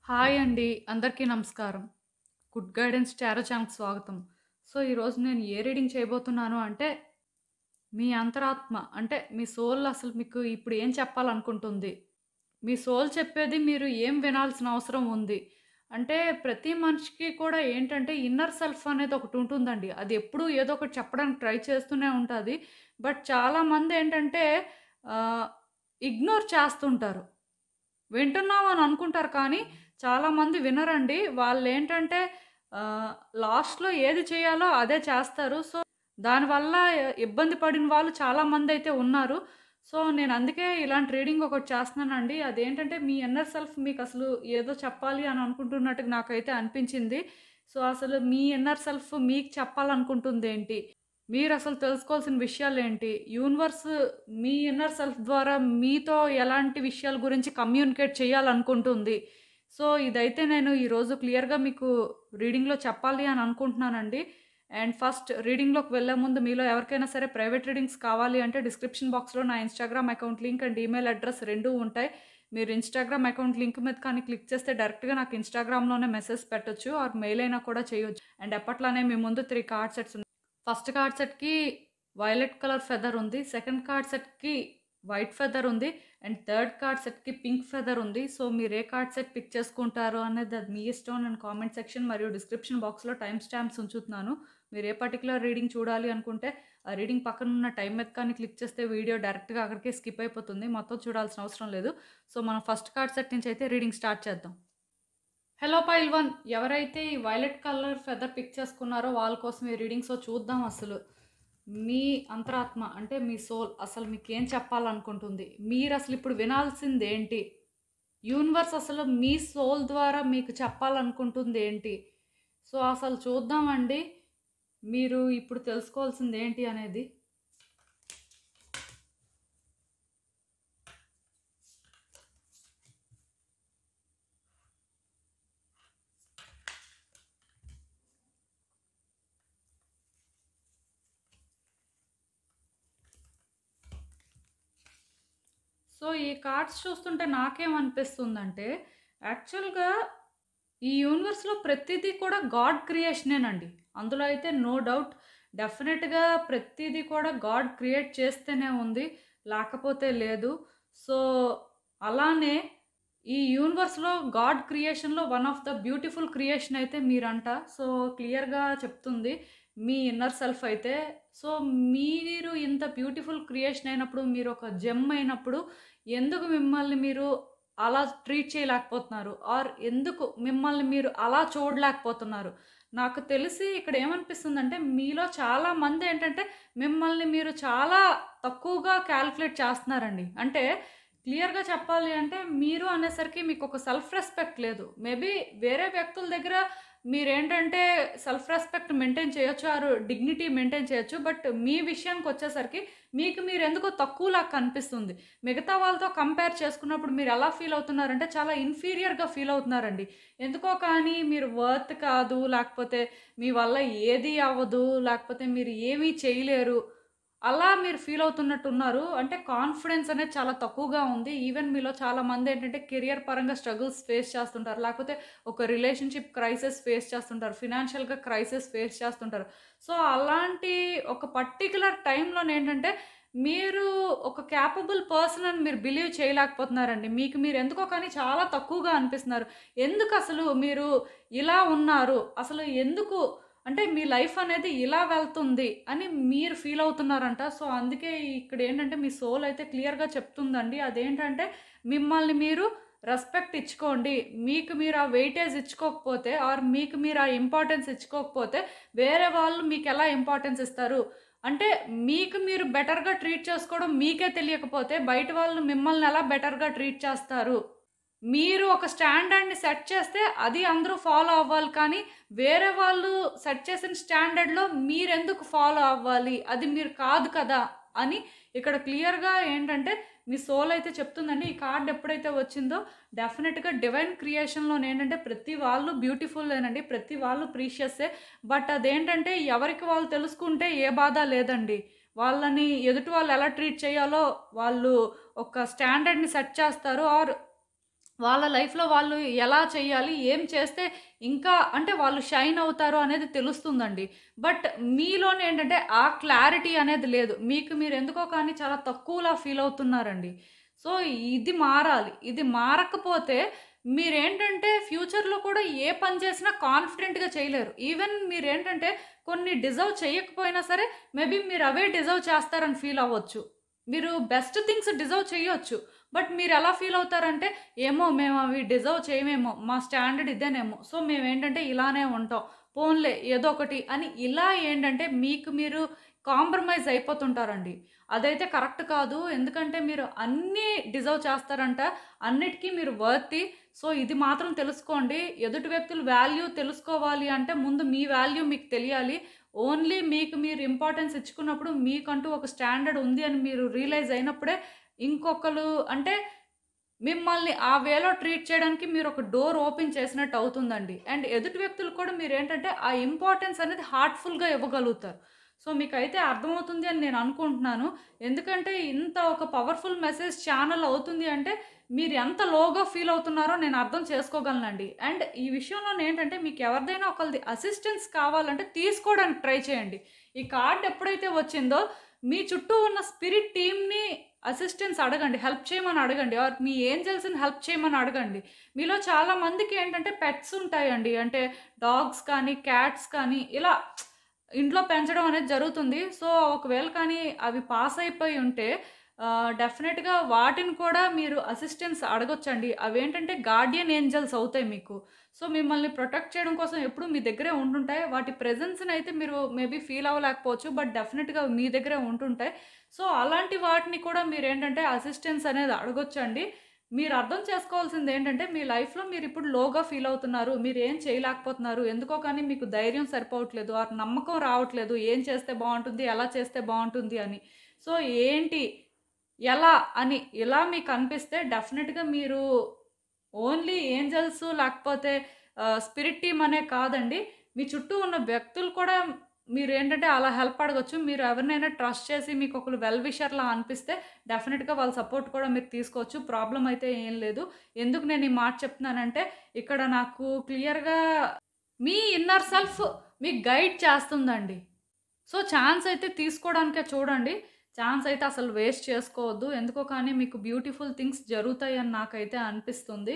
Hi అండి. అందరికీ నమస్కారం. గుడ్ గైడెన్స్ టారో ఛానల్‌కి స్వాగతం. సో, ఈరోజు నేను ఏ రీడింగ్ చేయబోతున్నాను అంటే, మీ అంతరాత్మ అంటే మీ సోల్ అసలు మీకు ఇప్పుడు ఏం చెప్పాలనుకుంటుంది? మీ సోల్ చెప్పేది మీరు ఏం వినాల్సిన అవసరం ఉంది? అంటే ప్రతి మనిషికి కూడా ఏంటంటే ఇన్నర్ సెల్ఫ్ అనేది ఒకటి ఉంటుందండి. అది ఎప్పుడూ ఏదో ఒకటి చెప్పడానికి ట్రై చేస్తూనే ఉంటది. బట్ చాలామందేంటంటే ఆహ్, ఇగ్నోర్ చేస్తుంటారు. వింటున్నాం అని అనుకుంటారు కానీ, చాలామంది వినరండి. వాళ్ళేంటంటే ఆహ్, లాస్ట్‌లో ఏది చేయాలో అదే చేస్తారు. సో, దానివల్ల ఇబ్బంది పడిన వాళ్ళు చాలామందైతే ఉన్నారు. సో, నేను అందుకే ఇలాంటి రీడింగ్ ఒకటి చేస్తున్నానండి. అదేంటంటే మీ ఇన్నర్ సెల్ఫ్ మీకసలు ఏదో చెప్పాలి అని అనుకుంటున్నట్టుగా నాకైతే అనిపించింది. సో, అసలు మీ ఇన్నర్ సెల్ఫ్ మీకు చెప్పాలనుకుంటుందేంటి? మీరసలు తెలుసుకోవాల్సిన విషయాలేంటి? యూనివర్స్ మీ ఇన్నర్ సెల్ఫ్ ద్వారా మీతో ఎలాంటి విషయాల గురించి కమ్యూనికేట్ చేయాలనుకుంటుంది? సో, ఇదైతే నేను ఈరోజు క్లియర్‌గా మీకు రీడింగ్‌లో చెప్పాలి అని అనుకుంటున్నానండి. అండ్ ఫస్ట్ రీడింగ్‌లోకి వెళ్ళే ముందు మీలో ఎవరికైనా సరే ప్రైవేట్ రీడింగ్స్ కావాలి అంటే డిస్క్రిప్షన్ బాక్స్‌లో నా Instagram account link and email address 2 ఉంటాయి. మీరు ఇన్‌స్టాగ్రామ్ అకౌంట్ లింక్ మీద కానీ క్లిక్ చేస్తే డైరెక్ట్‌గా నాకు ఇన్‌స్టాగ్రామ్‌లోనే మెసేజ్ పెట్టొచ్చు ఆర్ మెయిల్ అయినా కూడా చేయొచ్చు. అండ్ ఎప్పట్లానే మీ ముందు 3 కార్డ్ సెట్స్ ఉన్నాయి. ఫస్ట్ కార్డ్ సెట్‌కి వైలెట్ కలర్ ఫెదర్ ఉంది. సెకండ్ కార్డ్ సెట్‌కి వైట్ ఫెదర్ ఉంది. అండ్ థర్డ్ కార్డ్ సెట్‌కి పింక్ ఫెదర్ ఉంది. సో, మీరు ఏ కార్డ్ సెట్ పిక్ చేసుకుంటారు అనేది అది మీ ఇష్టం. నేను కామెంట్ సెక్షన్ మరియు డిస్క్రిప్షన్ బాక్స్‌లో టైమ్ స్టాంప్స్ ఉంచుతున్నాను. మీరు ఏ పర్టిక్యులర్ రీడింగ్ చూడాలి అనుకుంటే, ఆ రీడింగ్ పక్కన ఉన్న టైమ్ మీద కానీ క్లిక్ చేస్తే వీడియో డైరెక్ట్‌గా అక్కడికే స్కిప్ అయిపోతుంది. మొత్తం చూడాల్సిన అవసరం లేదు. సో, మనం ఫస్ట్ కార్డ్ సెట్ నుంచి అయితే రీడింగ్ స్టార్ట్ చేద్దాం. హలో పైల్ వన్, ఎవరైతే ఈ వైలెట్ కలర్ ఫెదర్ పిక్ చేసుకున్నారో వాళ్ళ కోసం ఈ రీడింగ్. సో, చూద్దాం అసలు మీ అంతరాత్మ అంటే మీ సోల్ అసలు మీకేం చెప్పాలనుకుంటుంది? మీరు అసలు ఇప్పుడు వినాల్సింది ఏంటి? యూనివర్స్ అసలు మీ సోల్ ద్వారా మీకు చెప్పాలనుకుంటుంది ఏంటి? సో, అసలు చూద్దామండి. మీరు ఇప్పుడు తెలుసుకోవాల్సింది ఏంటి అనేది. సో, ఈ కార్డ్స్ చూస్తుంటే నాకేమనిపిస్తుందంటే, యాక్చువల్‌గా ఈ యూనివర్స్‌లో ప్రతిదీ కూడా గాడ్ క్రియేషనేనండి. అందులో అయితే నో డౌట్. డెఫినెట్‌గా ప్రతిదీ కూడా గాడ్ క్రియేట్ చేస్తేనే ఉంది. లేకపోతే లేదు. సో, అలానే ఈ యూనివర్స్‌లో గాడ్ క్రియేషన్‌లో one of the beautiful creation అయితే మీరంట. సో, క్లియర్‌గా చెప్తుంది మీ ఇన్నర్ సెల్ఫ్ అయితే. సో, మీరు ఇంత బ్యూటిఫుల్ క్రియేషన్ అయినప్పుడు, మీరొక జెమ్ అయినప్పుడు, ఎందుకు మిమ్మల్ని మీరు అలా ట్రీట్ చేయలేకపోతున్నారు? ఆర్ ఎందుకు మిమ్మల్ని మీరు అలా చూడలేకపోతున్నారు? నాకు తెలిసి ఇక్కడ ఏమనిపిస్తుందంటే, మీలో చాలా మందేంటంటే, మిమ్మల్ని మీరు చాలా తక్కువగా కాలిక్యులేట్ చేస్తున్నారండి. అంటే క్లియర్‌గా చెప్పాలి అంటే, మీరు అనేసరికి మీకొక సెల్ఫ్ రెస్పెక్ట్ లేదు. మేబీ వేరే వ్యక్తుల దగ్గర మీరేంటంటే సెల్ఫ్ రెస్పెక్ట్ మెయింటైన్ చేయొచ్చు ఆర్ డిగ్నిటీ మెయింటైన్ చేయొచ్చు. బట్ మీ విషయానికొచ్చేసరికి మీకు మీరెందుకో తక్కువలా కనిపిస్తుంది. మిగతా వాళ్ళతో కంపేర్ చేసుకున్నప్పుడు మీరెలా ఫీల్ అవుతున్నారంటే చాలా ఇన్ఫీరియర్‌గా ఫీల్ అవుతున్నారండి. ఎందుకో కానీ మీరు వర్త్ కాదు, లేకపోతే మీ వల్ల ఏది అవ్వదు, లేకపోతే మీరు ఏమీ చేయలేరు. అలా మీరు ఫీల్ అవుతున్నట్టున్నారు. అంటే కాన్ఫిడెన్స్ అనేది చాలా తక్కువగా ఉంది. ఈవెన్ మీలో చాలామందేంటంటే కెరియర్ పరంగా స్ట్రగుల్స్ ఫేస్ చేస్తుంటారు. లేకపోతే ఒక రిలేషన్‌షిప్ క్రైసిస్ ఫేస్ చేస్తుంటారు. ఫినాన్షియల్‌గా క్రైసిస్ ఫేస్ చేస్తుంటారు. సో, అలాంటి ఒక పర్టిక్యులర్ టైంలోనేంటంటే మీరు ఒక క్యాపబుల్ పర్సన్ అని మీరు బిలీవ్ చేయలేకపోతున్నారండి. మీకు మీరు ఎందుకో కానీ చాలా తక్కువగా అనిపిస్తున్నారు. ఎందుకసలు మీరు ఇలా ఉన్నారు? అసలు ఎందుకు అంటే మీ లైఫ్ అనేది ఇలా వెళ్తుంది అని మీరు ఫీల్ అవుతున్నారంట. సో, అందుకే ఇక్కడేంటంటే మీ సోల్ అయితే క్లియర్‌గా చెప్తుందండి. అదేంటంటే మిమ్మల్ని మీరు రెస్పెక్ట్ ఇచ్చుకోండి. మీకు మీరు ఆ వెయిటేజ్ ఇచ్చుకోకపోతే ఆర్ మీకు మీరు ఆ ఇంపార్టెన్స్ ఇచ్చుకోకపోతే వేరే వాళ్ళు మీకెలా ఇంపార్టెన్స్ ఇస్తారు? అంటే మీకు మీరు బెటర్‌గా ట్రీట్ చేసుకోవడం మీకే తెలియకపోతే బయట వాళ్ళు మిమ్మల్ని ఎలా బెటర్‌గా ట్రీట్ చేస్తారు? మీరు ఒక స్టాండర్డ్‌ని సెట్ చేస్తే అది అందరూ ఫాలో అవ్వాలి కానీ, వేరే వాళ్ళు సెట్ చేసిన స్టాండర్డ్‌లో మీరెందుకు ఫాలో అవ్వాలి? అది మీరు కాదు కదా! అని ఇక్కడ క్లియర్‌గా ఏంటంటే, మీ సోల్ అయితే చెప్తుందండి. ఈ కార్డ్ ఎప్పుడైతే వచ్చిందో డెఫినిట్‌గా డివైన్ క్రియేషన్‌లోనేంటంటే ప్రతి వాళ్ళు బ్యూటిఫుల్లేనండి. ప్రతి వాళ్ళు ప్రీషియస్సే. బట్ అదేంటంటే ఎవరికి వాళ్ళు తెలుసుకుంటే ఏ బాధ లేదండి. వాళ్ళని ఎదుటి వాళ్ళు ఎలా ట్రీట్ చేయాలో వాళ్ళు ఒక స్టాండర్డ్‌ని సెట్ చేస్తారు. ఆర్ వాళ్ళ లైఫ్‌లో వాళ్ళు ఎలా చేయాలి? ఏం చేస్తే ఇంకా అంటే వాళ్ళు షైన్ అవుతారు అనేది తెలుస్తుందండి. బట్ మీలోనేంటంటే ఆ క్లారిటీ అనేది లేదు. మీకు మీరెందుకో కానీ చాలా తక్కువలా ఫీల్ అవుతున్నారండి. సో, ఇది మారాలి. ఇది మారకపోతే మీరేంటంటే ఫ్యూచర్‌లో కూడా ఏ పని చేసినా కాన్ఫిడెంట్‌గా చేయలేరు. ఈవెన్ మీరేంటంటే కొన్ని డిజర్వ్ చేయకపోయినా సరే మేబీ మీరు అవే డిజర్వ్ చేస్తారని ఫీల్ అవ్వచ్చు. మీరు బెస్ట్ థింగ్స్ డిజర్వ్ చేయొచ్చు. బట్ మీరెలా ఫీల్ అవుతారంటే ఏమో మేము అవి డిజర్వ్ చేయమేమో, మా స్టాండర్డ్ ఇదేనేమో, సో మేమేంటంటే ఇలానే ఉంటాం, పోన్లే ఏదో ఒకటి అని ఇలా ఏంటంటే మీకు మీరు కాంప్రమైజ్ అయిపోతుంటారండి. అదైతే కరెక్ట్ కాదు. ఎందుకంటే మీరు అన్నీ డిజర్వ్ చేస్తారంట. అన్నిటికి మీరు వర్తీ. సో ఇది మాత్రం తెలుసుకోండి. ఎదుటి వ్యక్తుల వాల్యూ తెలుసుకోవాలి అంటే ముందు మీ వాల్యూ మీకు తెలియాలి. ఓన్లీ మీకు మీరు ఇంపార్టెన్స్ ఇచ్చుకున్నప్పుడు మీకంటూ ఒక స్టాండర్డ్ ఉంది అని మీరు రియలైజ్ అయినప్పుడే ఇంకొకళ్ళు అంటే మిమ్మల్ని ఆ వేలో ట్రీట్ చేయడానికి మీరు ఒక డోర్ ఓపెన్ చేసినట్టు అవుతుందండి. అండ్ ఎదుటి వ్యక్తులు కూడా మీరేంటంటే ఆ ఇంపార్టెన్స్ అనేది హార్ట్‌ఫుల్‌గా ఇవ్వగలుగుతారు. సో, మీకైతే అర్థమవుతుంది అని నేను అనుకుంటున్నాను. ఎందుకంటే ఇంత ఒక పవర్‌ఫుల్ మెసేజ్ ఛానెల్ అవుతుంది అంటే మీరు ఎంత లోగా ఫీల్ అవుతున్నారో నేను అర్థం చేసుకోగలనండి. అండ్ ఈ విషయంలోనేంటంటే మీకు ఎవరిదైనా ఒకళ్ళది అసిస్టెన్స్ కావాలంటే తీసుకోవడానికి ట్రై చేయండి. ఈ కార్డ్ ఎప్పుడైతే వచ్చిందో మీ చుట్టూ ఉన్న స్పిరిట్ టీమ్‌ని అసిస్టెన్స్ అడగండి. హెల్ప్ చేయమని అడగండి. ఆర్ మీ ఏంజెల్స్‌ని హెల్ప్ చేయమని అడగండి. మీలో చాలా మందికి ఏంటంటే పెట్స్ ఉంటాయండి. అంటే డాగ్స్ కానీ, క్యాట్స్ కానీ ఇలా ఇంట్లో పెంచడం అనేది జరుగుతుంది. సో, ఒకవేళ కానీ అవి పాస్ అయిపోయి ఉంటే డెఫినెట్‌గా వాటిని కూడా మీరు అసిస్టెన్స్ అడగొచ్చండి. అవేంటంటే గార్డియన్ ఏంజెల్స్ అవుతాయి మీకు. సో, మిమ్మల్ని ప్రొటెక్ట్ చేయడం కోసం ఎప్పుడూ మీ దగ్గరే ఉంటుంటాయి. వాటి ప్రెజెన్స్‌నయితే మీరు మేబీ ఫీల్ అవ్వలేకపోవచ్చు. బట్ డెఫినెట్‌గా మీ దగ్గరే ఉంటుంటాయి. సో, అలాంటి వాటిని కూడా మీరేంటంటే అసిస్టెన్స్ అనేది అడగొచ్చండి. మీరు అర్థం చేసుకోవాల్సిందేంటంటే మీ లైఫ్‌లో మీరిప్పుడు లోగా ఫీల్ అవుతున్నారు. మీరేం చేయలేకపోతున్నారు. ఎందుకో కానీ మీకు ధైర్యం సరిపోవట్లేదు. ఆర్ నమ్మకం రావట్లేదు. ఏం చేస్తే బావుంటుంది? ఎలా చేస్తే బావుంటుంది అని. సో, ఏంటి? ఎలా? అని ఇలా మీకనిపిస్తే డెఫినెట్‌గా మీరు ఓన్లీ ఏంజెల్స్ లేకపోతే స్పిరిట్ టీమ్ అనే కాదండి. మీ చుట్టూ ఉన్న వ్యక్తులు కూడా మీరేంటంటే అలా హెల్ప్ అడగొచ్చు. మీరు ఎవరినైనా ట్రస్ట్ చేసి మీకొకళ్ళు వెల్ విషర్‌లా అనిపిస్తే డెఫినిట్‌గా వాళ్ళ సపోర్ట్ కూడా మీరు తీసుకోవచ్చు. ప్రాబ్లమ్ అయితే ఏం లేదు. ఎందుకు నేను ఈ మాట చెప్తున్నానంటే ఇక్కడ నాకు క్లియర్‌గా మీ ఇన్నర్ సెల్ఫ్ మీకు గైడ్ చేస్తుందండి. సో, ఛాన్స్ అయితే తీసుకోవడానికే చూడండి. ఛాన్స్ అయితే అసలు వేస్ట్ చేసుకోవద్దు. ఎందుకో కానీ మీకు బ్యూటిఫుల్ థింగ్స్ జరుగుతాయని నాకైతే అనిపిస్తుంది.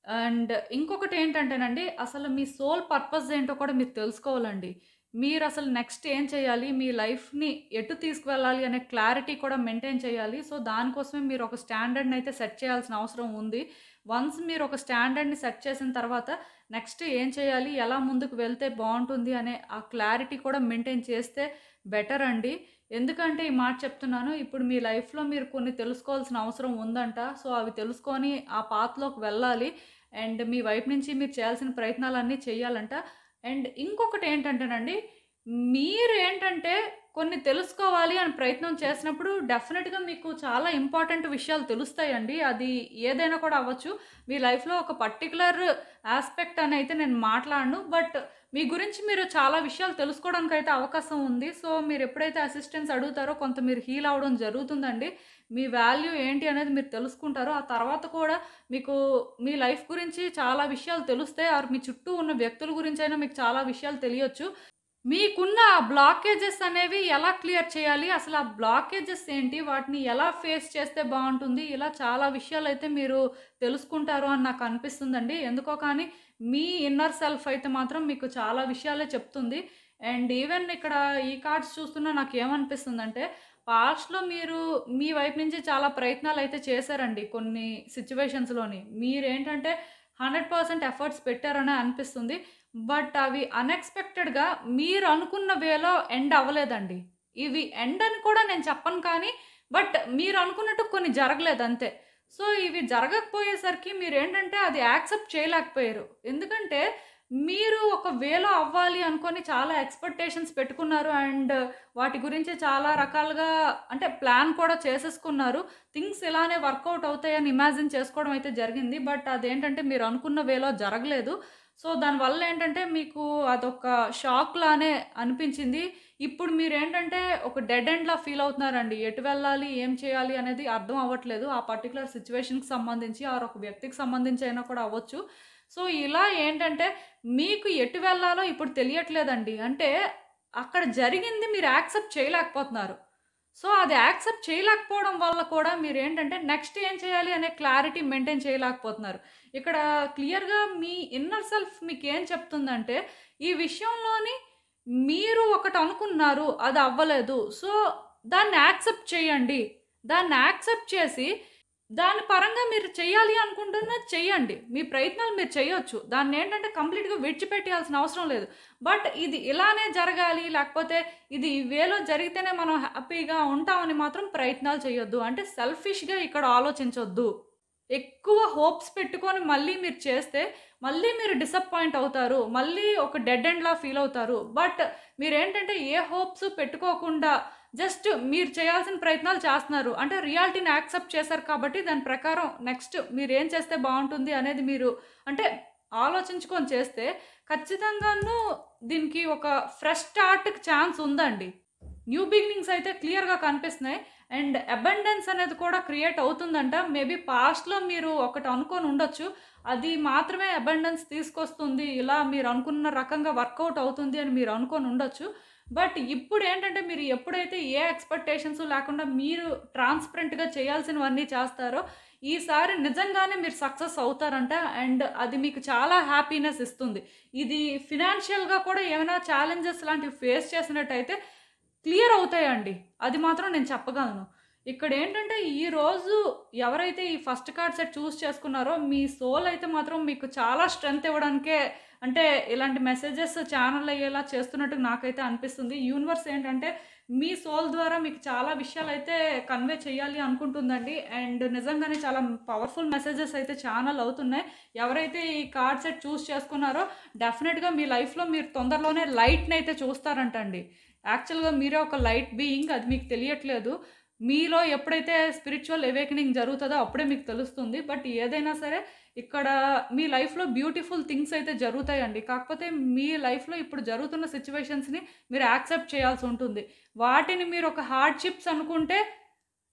అండ్ ఇంకొకటేంటంటేనండి, అసలు మీ సోల్ పర్పస్ ఏంటో కూడా మీరు తెలుసుకోవాలండి. మీరసలు నెక్స్ట్ ఏం చేయాలి? మీ లైఫ్‌ని ఎటు తీసుకువెళ్ళాలి అనే క్లారిటీ కూడా మెయింటైన్ చేయాలి. సో, దానికోసమే మీరు ఒక స్టాండర్డ్‌నయితే సెట్ చేయాల్సిన అవసరం ఉంది. వన్స్ మీరు ఒక స్టాండర్డ్‌ని సెట్ చేసిన తర్వాత నెక్స్ట్ ఏం చేయాలి? ఎలా ముందుకు వెళ్తే బావుంటుంది అనే ఆ క్లారిటీ కూడా మెయింటైన్ చేస్తే బెటర్ అండి. ఎందుకంటే ఈ మాట చెప్తున్నాను. ఇప్పుడు మీ లైఫ్‌లో మీరు కొన్ని తెలుసుకోవాల్సిన అవసరం ఉందంట. సో, అవి తెలుసుకొని ఆ పాత్‌లోకి వెళ్ళాలి. అండ్ మీ వైపు నుంచి మీరు చేయాల్సిన ప్రయత్నాలన్నీ చేయాలంట. అండ్ ఇంకొకటేంటంటేనండి, మీరేంటంటే కొన్ని తెలుసుకోవాలి అని ప్రయత్నం చేసినప్పుడు డెఫినిట్‌గా మీకు చాలా ఇంపార్టెంట్ విషయాలు తెలుస్తాయండి. అది ఏదైనా కూడా అవ్వచ్చు. మీ లైఫ్‌లో ఒక పర్టిక్యులర్ యాస్పెక్ట్ అని అయితే నేను మాట్లాడను. బట్ మీ గురించి మీరు చాలా విషయాలు తెలుసుకోవడానికైతే అవకాశం ఉంది. సో, మీరెప్పుడైతే అసిస్టెన్స్ అడుగుతారో కొంత మీరు హీల్ అవ్వడం జరుగుతుందండి. మీ వాల్యూ ఏంటి అనేది మీరు తెలుసుకుంటారు. ఆ తర్వాత కూడా మీకు మీ లైఫ్ గురించి చాలా విషయాలు తెలుస్తాయి. ఆర్ మీ చుట్టూ ఉన్న వ్యక్తుల గురించైనా మీకు చాలా విషయాలు తెలియొచ్చు. మీకున్న ఆ బ్లాకేజెస్ అనేవి ఎలా క్లియర్ చేయాలి? అసలు ఆ బ్లాకేజెస్ ఏంటి? వాటిని ఎలా ఫేస్ చేస్తే బావుంటుంది? ఇలా చాలా విషయాలైతే మీరు తెలుసుకుంటారు అని నాకు అనిపిస్తుందండి. ఎందుకో కానీ మీ ఇన్నర్ సెల్ఫ్ అయితే మాత్రం మీకు చాలా విషయాలే చెప్తుంది. అండ్ ఈవెన్ ఇక్కడ ఈ కార్డ్స్ చూస్తున్నా నాకేమనిపిస్తుందంటే, పాస్ట్‌లో మీరు మీ వైపు నుంచి చాలా ప్రయత్నాలైతే చేశారండి కొన్ని సిట్యుయేషన్స్‌లోని. మీరేంటంటే 100% ఎఫర్ట్స్ పెట్టారనే అనిపిస్తుంది. బట్ అవి అన్‌ఎక్స్‌పెక్టెడ్‌గా మీరనుకున్న వేలో ఎండ్ అవ్వలేదండి. ఇవి ఎండ్ అని కూడా నేను చెప్పను కానీ, బట్ మీరనుకున్నట్టు కొన్ని జరగలేదంతే. సో, ఇవి జరగకపోయేసరికి మీరేంటంటే అది యాక్సెప్ట్ చేయలేకపోయారు. ఎందుకంటే, మీరు ఒక వేలో అవ్వాలి అనుకోని చాలా ఎక్స్‌పెక్టేషన్స్ పెట్టుకున్నారు. అండ్ వాటి గురించి చాలా రకాలుగా అంటే ప్లాన్ కూడా చేసేసుకున్నారు. థింగ్స్ ఇలానే వర్కౌట్ అవుతాయని ఇమాజిన్ చేసుకోవడం అయితే జరిగింది. బట్ అదేంటంటే మీరు అనుకున్న వేలో జరగలేదు. సో, దానివల్ల ఏంటంటే మీకు అదొక షాక్‌లానే అనిపించింది. ఇప్పుడు మీరేంటంటే ఒక డెడ్ ఎండ్‌లా ఫీల్ అవుతున్నారండి. ఎటు వెళ్ళాలి? ఏం చేయాలి? అనేది అర్థం అవ్వట్లేదు. ఆ పర్టిక్యులర్ సిట్యుయేషన్‌కి సంబంధించి ఆర్ ఒక వ్యక్తికి సంబంధించి అయినా కూడా అవ్వచ్చు. సో, ఇలా ఏంటంటే మీకు ఎటు వెళ్ళాలో ఇప్పుడు తెలియట్లేదండి. అంటే అక్కడ జరిగింది మీరు యాక్సెప్ట్ చేయలేకపోతున్నారు. సో, అది యాక్సెప్ట్ చేయలేకపోవడం వల్ల కూడా మీరేంటంటే నెక్స్ట్ ఏం చేయాలి అనే క్లారిటీ మెయింటైన్ చేయలేకపోతున్నారు. ఇక్కడ క్లియర్‌గా మీ ఇన్నర్ సెల్ఫ్ మీకేం చెప్తుందంటే, ఈ విషయంలోని మీరు ఒకటనుకున్నారు. అది అవ్వలేదు. సో, దాన్ని యాక్సెప్ట్ చేయండి. దాన్ని యాక్సెప్ట్ చేసి, దాని పరంగా మీరు చెయ్యాలి అనుకుంటున్నది చెయ్యండి. మీ ప్రయత్నాలు మీరు చేయొచ్చు. దాన్నేంటంటే కంప్లీట్‌గా విడిచిపెట్టేయాల్సిన అవసరం లేదు. బట్ ఇది ఇలానే జరగాలి, లేకపోతే ఇది ఈ వేలో జరిగితేనే మనం హ్యాపీగా ఉంటామని మాత్రం ప్రయత్నాలు చేయొద్దు. అంటే సెల్ఫిష్‌గా ఇక్కడ ఆలోచించొద్దు. ఎక్కువ హోప్స్ పెట్టుకొని మళ్ళీ మీరు చేస్తే, మళ్ళీ మీరు డిసప్పాయింట్ అవుతారు. మళ్ళీ ఒక డెడ్ ఎండ్‌లా ఫీల్ అవుతారు. బట్ మీరేంటంటే ఏ హోప్స్ పెట్టుకోకుండా జస్ట్ మీరు చేయాల్సిన ప్రయత్నాలు చేస్తున్నారు. అంటే రియాలిటీని యాక్సెప్ట్ చేశారు కాబట్టి దాని ప్రకారం నెక్స్ట్ మీరేం చేస్తే బావుంటుంది అనేది మీరు అంటే ఆలోచించుకొని చేస్తే ఖచ్చితంగాను దీనికి ఒక ఫ్రెష్ స్టార్ట్‌కి ఛాన్స్ ఉందండి. న్యూ బిగినింగ్స్ అయితే క్లియర్‌గా కనిపిస్తున్నాయి. అండ్ అబండెన్స్ అనేది కూడా క్రియేట్ అవుతుందంట. మేబీ పాస్ట్‌లో మీరు ఒకటి అనుకోని ఉండొచ్చు. అది మాత్రమే అబండెన్స్ తీసుకొస్తుంది. ఇలా మీరు అనుకున్న రకంగా వర్కౌట్ అవుతుంది అని మీరు అనుకోని ఉండొచ్చు. బట్ ఇప్పుడేంటంటే మీరు ఎప్పుడైతే ఏ ఎక్స్‌పెక్టేషన్స్ లేకుండా మీరు ట్రాన్స్‌పరెంట్‌గా చేయాల్సినవన్నీ చేస్తారో, ఈసారి నిజంగానే మీరు సక్సెస్ అవుతారంట. అండ్ అది మీకు చాలా హ్యాపీనెస్ ఇస్తుంది. ఇది ఫినాన్షియల్‌గా కూడా ఏమైనా ఛాలెంజెస్ లాంటివి ఫేస్ చేసినట్టయితే క్లియర్ అవుతాయండి. అది మాత్రం నేను చెప్పగలను. ఇక్కడేంటంటే ఈరోజు ఎవరైతే ఈ ఫస్ట్ కార్డ్ సెట్ చూజ్ చేసుకున్నారో మీ సోల్ అయితే మాత్రం మీకు చాలా స్ట్రెంత్ ఇవ్వడానికే అంటే ఇలాంటి మెసేజెస్ ఛానల్ అయ్యేలా చేస్తున్నట్టు నాకైతే అనిపిస్తుంది. యూనివర్స్ ఏంటంటే మీ సోల్ ద్వారా మీకు చాలా విషయాలైతే కన్వే చేయాలి అనుకుంటుందండి. అండ్ నిజంగానే చాలా పవర్‌ఫుల్ మెసేజెస్ అయితే ఛానల్ అవుతున్నాయి. ఎవరైతే ఈ కార్డ్ సెట్ చూజ్ చేసుకున్నారో డెఫినిట్‌గా మీ లైఫ్‌లో మీరు తొందరలోనే లైట్‌నైతే చూస్తారంటండి. యాక్చువల్‌గా మీరే ఒక లైట్ బీయింగ్ అది మీకు తెలియట్లేదు. మీలో ఎప్పుడైతే స్పిరిచ్యువల్ అవేకెనింగ్ జరుగుతదో అప్పుడే మీకు తెలుస్తుంది. బట్ ఏదైనా సరే ఇక్కడ మీ లైఫ్‌లో బ్యూటిఫుల్ థింగ్స్ అయితే జరుగుతాయండి. కాకపోతే మీ లైఫ్‌లో ఇప్పుడు జరుగుతున్న సిట్యుయేషన్స్‌ని మీరు యాక్సెప్ట్ చేయాల్సి ఉంటుంది. వాటిని మీరు ఒక హార్డ్‌షిప్స్ అనుకుంటే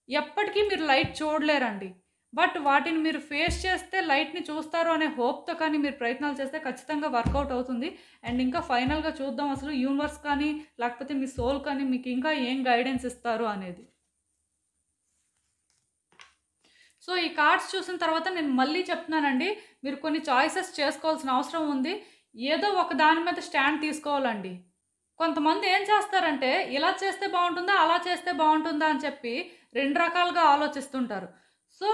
ఎప్పటికీ మీరు లైట్ చూడలేరండి. బట్ వాటిని మీరు ఫేస్ చేస్తే లైట్‌ని చూస్తారు అనే హోప్‌తో కానీ మీరు ప్రయత్నాలు చేస్తే ఖచ్చితంగా వర్కౌట్ అవుతుంది. అండ్ ఇంకా ఫైనల్‌గా చూద్దాం అసలు యూనివర్స్ కానీ, లేకపోతే మీ సోల్ కానీ మీకు ఇంకా ఏం గైడెన్స్ ఇస్తారు అనేది. సో, ఈ కార్డ్స్ చూసిన తర్వాత నేను మళ్ళీ చెప్తున్నానండి. మీరు కొన్ని చాయిసెస్ చేసుకోవాల్సిన అవసరం ఉంది. ఏదో ఒక దాని మీద స్టాండ్ తీసుకోవాలండి. కొంతమంది ఏం చేస్తారంటే, ఇలా చేస్తే బావుంటుందా? అలా చేస్తే బావుంటుందా? అని చెప్పి 2 రకాలుగా ఆలోచిస్తుంటారు. సో,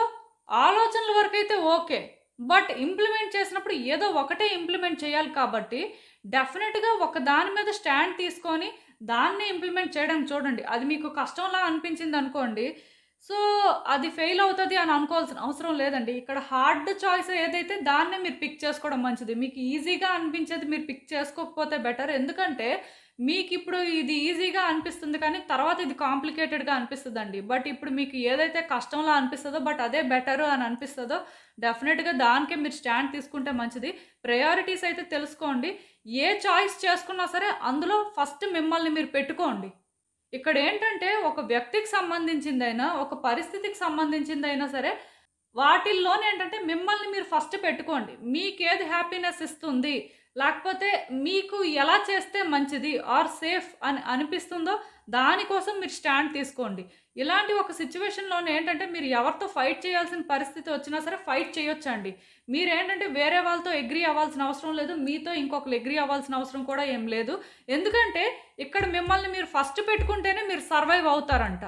ఆలోచనల వరకైతే ఓకే. బట్ ఇంప్లిమెంట్ చేసినప్పుడు ఏదో ఒకటే ఇంప్లిమెంట్ చేయాలి కాబట్టి, డెఫినిట్‌గా ఒక దాని మీద స్టాండ్ తీసుకొని, దాన్నే ఇంప్లిమెంట్ చేయడానికి చూడండి. అది మీకు కష్టంలా అనిపించిందనుకోండి, సో, అది ఫెయిల్ అవుతది అని అనుకోవాల్సిన అవసరం లేదండి. ఇక్కడ హార్డ్ చాయిస్ ఏదైతే దాన్నే మీరు పిక్ చేసుకోవడం మంచిది. మీకు ఈజీగా అనిపించేది మీరు పిక్ చేసుకోకపోతే బెటర్. ఎందుకంటే, మీకిప్పుడు ఇది ఈజీగా అనిపిస్తుంది కానీ, తర్వాత ఇది కాంప్లికేటెడ్‌గా అనిపిస్తదండి. బట్ ఇప్పుడు మీకు ఏదైతే కష్టంలా అనిపిస్తదో, బట్ అదే బెటరు అని అనిపిస్తదో, డెఫినిట్‌గా దానికే మీరు స్టాండ్ తీసుకుంటే మంచిది. ప్రయారిటీస్ అయితే తెలుసుకోండి. ఏ చాయిస్ చేసుకున్నా సరే, అందులో ఫస్ట్ మిమ్మల్ని మీరు పెట్టుకోండి. ఇక్కడేంటంటే, ఒక వ్యక్తికి సంబంధించిందైనా, ఒక పరిస్థితికి సంబంధించిందైనా సరే, వాటిల్లోనేంటంటే మిమ్మల్ని మీరు ఫస్ట్ పెట్టుకోండి. మీకేది హ్యాపీనెస్ ఇస్తుంది, లేకపోతే మీకు ఎలా చేస్తే మంచిది ఆర్ సేఫ్ అని అనిపిస్తుందో దానికోసం మీరు స్టాండ్ తీసుకోండి. ఇలాంటి ఒక సిట్యుయేషన్‌లోనే ఏంటంటే మీరు ఎవరితో ఫైట్ చేయాల్సిన పరిస్థితి వచ్చినా సరే ఫైట్ చేయొచ్చండి. మీరేంటంటే వేరే వాళ్ళతో అగ్రీ అవ్వాల్సిన అవసరం లేదు. మీతో ఇంకొకళ్ళు అగ్రీ అవ్వాల్సిన అవసరం కూడా ఏం లేదు. ఎందుకంటే ఇక్కడ మిమ్మల్ని మీరు ఫస్ట్ పెట్టుకుంటేనే మీరు సర్వైవ్ అవుతారంట.